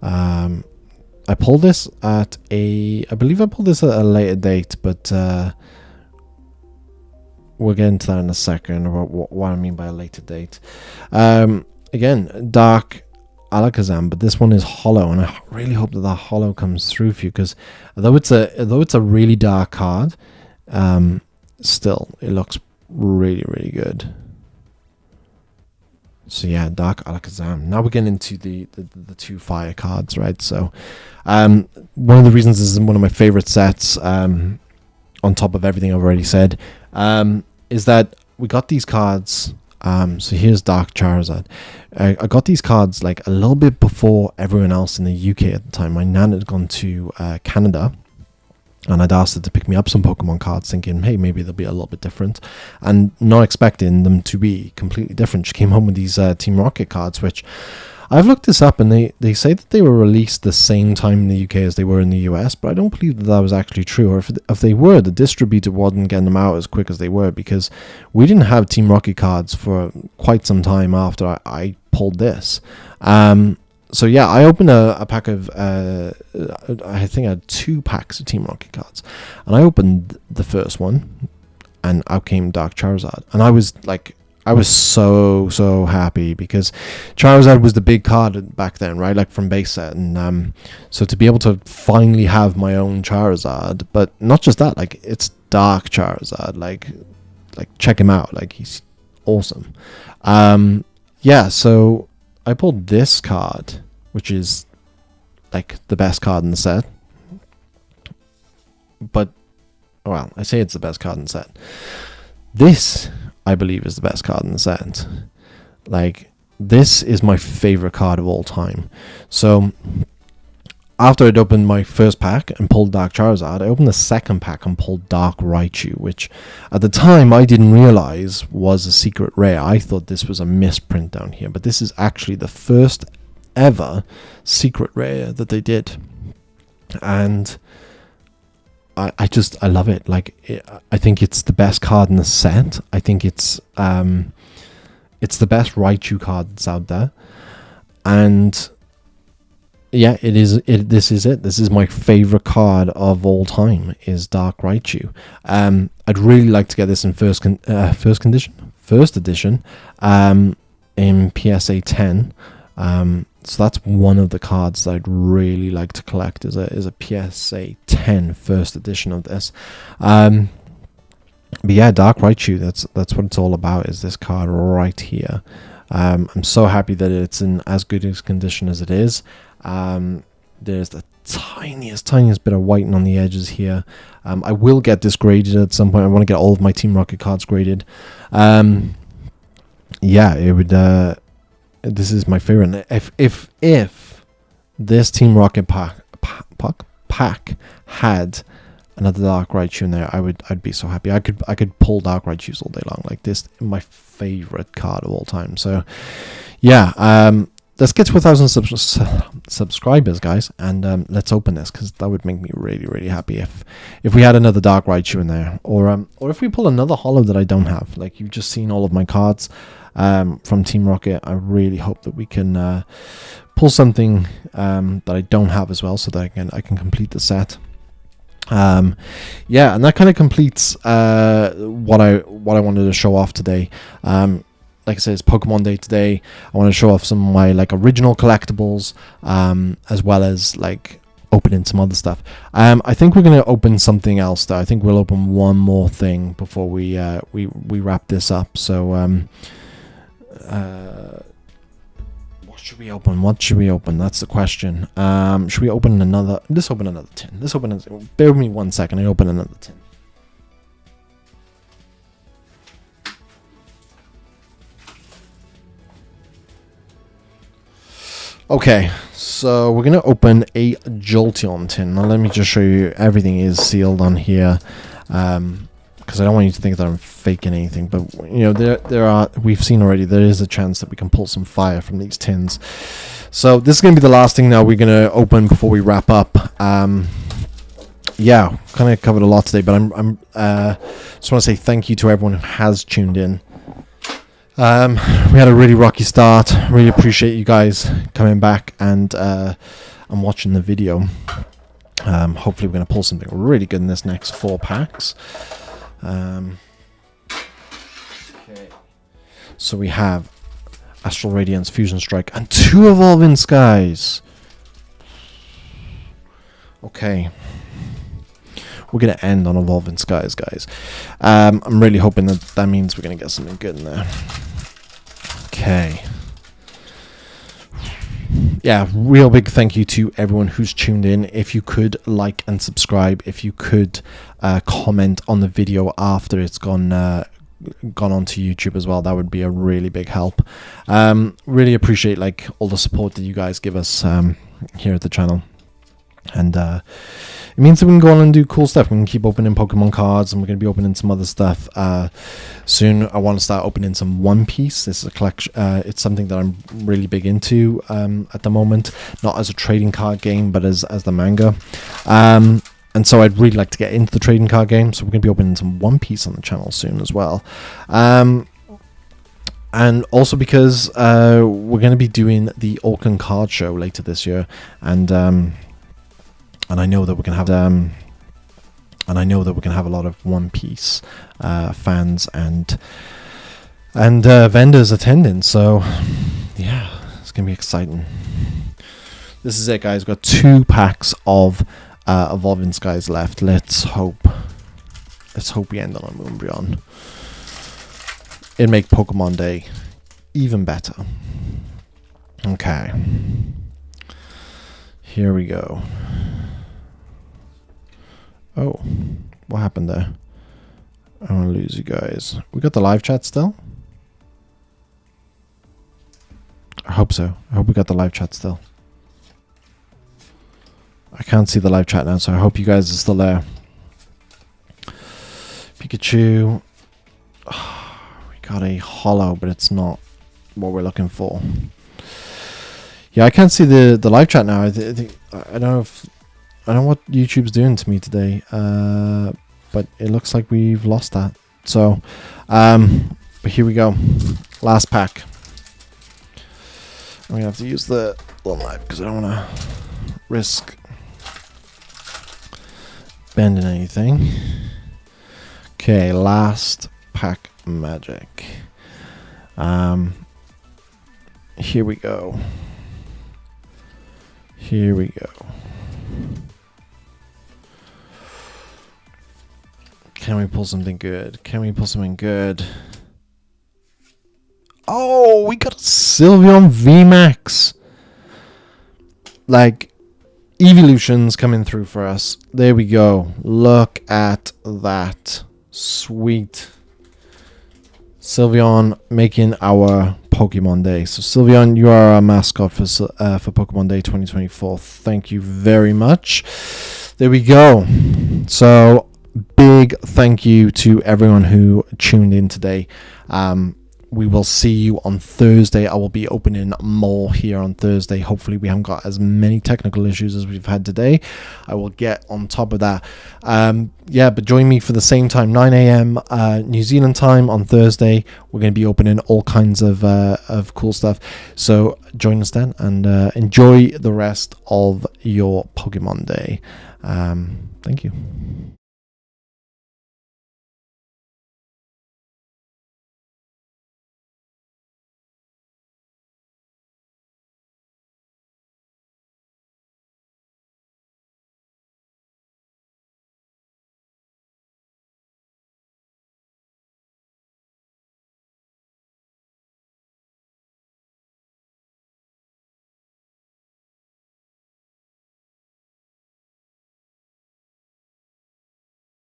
I pulled this I believe I pulled this at a later date, but we'll get into that in a second, or what I mean by a later date. Again, Dark Alakazam, but this one is holo, and I really hope that holo comes through for you, because although it's a really dark card, still it looks really good. So yeah, Dark Alakazam. Now we're getting into the two fire cards, right? So one of the reasons this is one of my favorite sets, on top of everything I've already said, is that we got these cards. So here's Dark Charizard. I got these cards like a little bit before everyone else in the UK at the time. My nan had gone to Canada, and I'd asked her to pick me up some Pokemon cards, thinking, hey, maybe they'll be a little bit different, and not expecting them to be completely different. She came home with these Team Rocket cards, which I've looked this up, and they say that they were released the same time in the UK as they were in the US, but I don't believe that was actually true. Or if they were, the distributor wasn't getting them out as quick as they were, because we didn't have Team Rocket cards for quite some time after I pulled this. So yeah, I opened a pack of I think I had 2 packs of Team Rocket cards, and I opened the first one, and out came Dark Charizard, and I was so happy, because Charizard was the big card back then, right? Like from base set, and so to be able to finally have my own Charizard, but not just that, like it's Dark Charizard, like check him out, like he's awesome. Yeah, so I pulled this card, which is like the best card in the set, but well, I say it's the best card in the set. This, I believe, is the best card in the set. Like, this is my favorite card of all time. So after I'd opened my first pack and pulled Dark Charizard, I opened the second pack and pulled Dark Raichu, which at the time I didn't realize was a secret rare. I thought this was a misprint down here, but this is actually the first ever secret rare that they did. And I love it. Like, I think it's the best card in the set. I think it's the best Raichu card that's out there. And yeah, this is it. This is my favorite card of all time, is Dark Raichu. I'd really like to get this in first edition, in PSA 10. So that's one of the cards that I'd really like to collect, is a PSA 10 first edition of this. But yeah, Dark Raichu, that's what it's all about, is this card right here. I'm so happy that it's in as good a condition as it is. There's the tiniest bit of whitening on the edges here. I will get this graded at some point. I want to get all of my Team Rocket cards graded. Yeah, it would. This is my favorite. If this Team Rocket pack had another Dark Raichu in there, I'd be so happy. I could pull Dark Raichus all day long. Like, this, my favorite card of all time. So yeah, let's get to 1,000 subscribers, guys, and let's open this, because that would make me really happy if we had another Dark Raichu in there, or if we pull another holo that I don't have. Like, you've just seen all of my cards from Team Rocket. I really hope that we can pull something that I don't have as well, so that I can complete the set. Yeah, and that kind of completes what I wanted to show off today. Like I said, it's Pokemon Day today. I want to show off some of my original collectibles, as well as opening some other stuff. I think we're going to open something else though. I think we'll open one more thing before we wrap this up. So what should we open? That's the question. Should we open another? Let's open another tin. Bear with me 1 second. I open another tin. Okay, so we're going to open a Jolteon tin. Now let me just show you, everything is sealed on here, because I don't want you to think that I'm faking anything, but you know, we've seen already, there is a chance that we can pull some fire from these tins. So this is going to be the last thing now we're going to open before we wrap up. Yeah, kind of covered a lot today, but I'm just want to say thank you to everyone who has tuned in. We had a really rocky start. Really appreciate you guys coming back and watching the video. Hopefully we're going to pull something really good in this next 4 packs. Okay. So we have Astral Radiance, Fusion Strike, and 2 Evolving Skies. Okay. We're going to end on Evolving Skies, guys. I'm really hoping that means we're going to get something good in there. Okay. Yeah, real big thank you to everyone who's tuned in. If you could like and subscribe, if you could comment on the video after it's gone onto YouTube as well, that would be a really big help. Really appreciate all the support that you guys give us here at the channel. And it means that we can go on and do cool stuff. We can keep opening Pokemon cards, and we're going to be opening some other stuff soon. I want to start opening some One Piece. This is a collection. It's something that I'm really big into at the moment, not as a trading card game, but as the manga. And so I'd really like to get into the trading card game. So we're going to be opening some One Piece on the channel soon as well. and also because we're going to be doing the Orkan card show later this year, and I know that we're going to have a lot of One Piece fans and vendors attending. So yeah, it's going to be exciting. This is it, guys. We've got 2 packs of Evolving Skies left. Let's hope we end on a Moonbryon. It'd make Pokemon Day even better. Okay. Here we go. Oh, what happened there? I don't want to lose you guys. We got the live chat still? I hope so. I hope we got the live chat still. I can't see the live chat now, so I hope you guys are still there. Pikachu. Oh, we got a holo, but it's not what we're looking for. Yeah, I can't see the live chat now. I don't know what YouTube's doing to me today, but it looks like we've lost that. So, but here we go. Last pack. I'm gonna have to use the little knife because I don't want to risk bending anything. Okay, last pack magic. Here we go. Here we go. Can we pull something good? Can we pull something good? Oh, we got a Sylveon VMAX. Like, evolutions coming through for us. There we go. Look at that. Sweet. Sylveon making our Pokemon Day. So Sylveon, you are our mascot for Pokemon Day 2024. Thank you very much. There we go. So big thank you to everyone who tuned in today. We will see you on Thursday. I will be opening more here on Thursday. Hopefully we haven't got as many technical issues as we've had today. I will get on top of that. Yeah, but join me for the same time, 9 a.m. New Zealand time on Thursday. We're going to be opening all kinds of cool stuff. So join us then and enjoy the rest of your Pokemon Day. Thank you.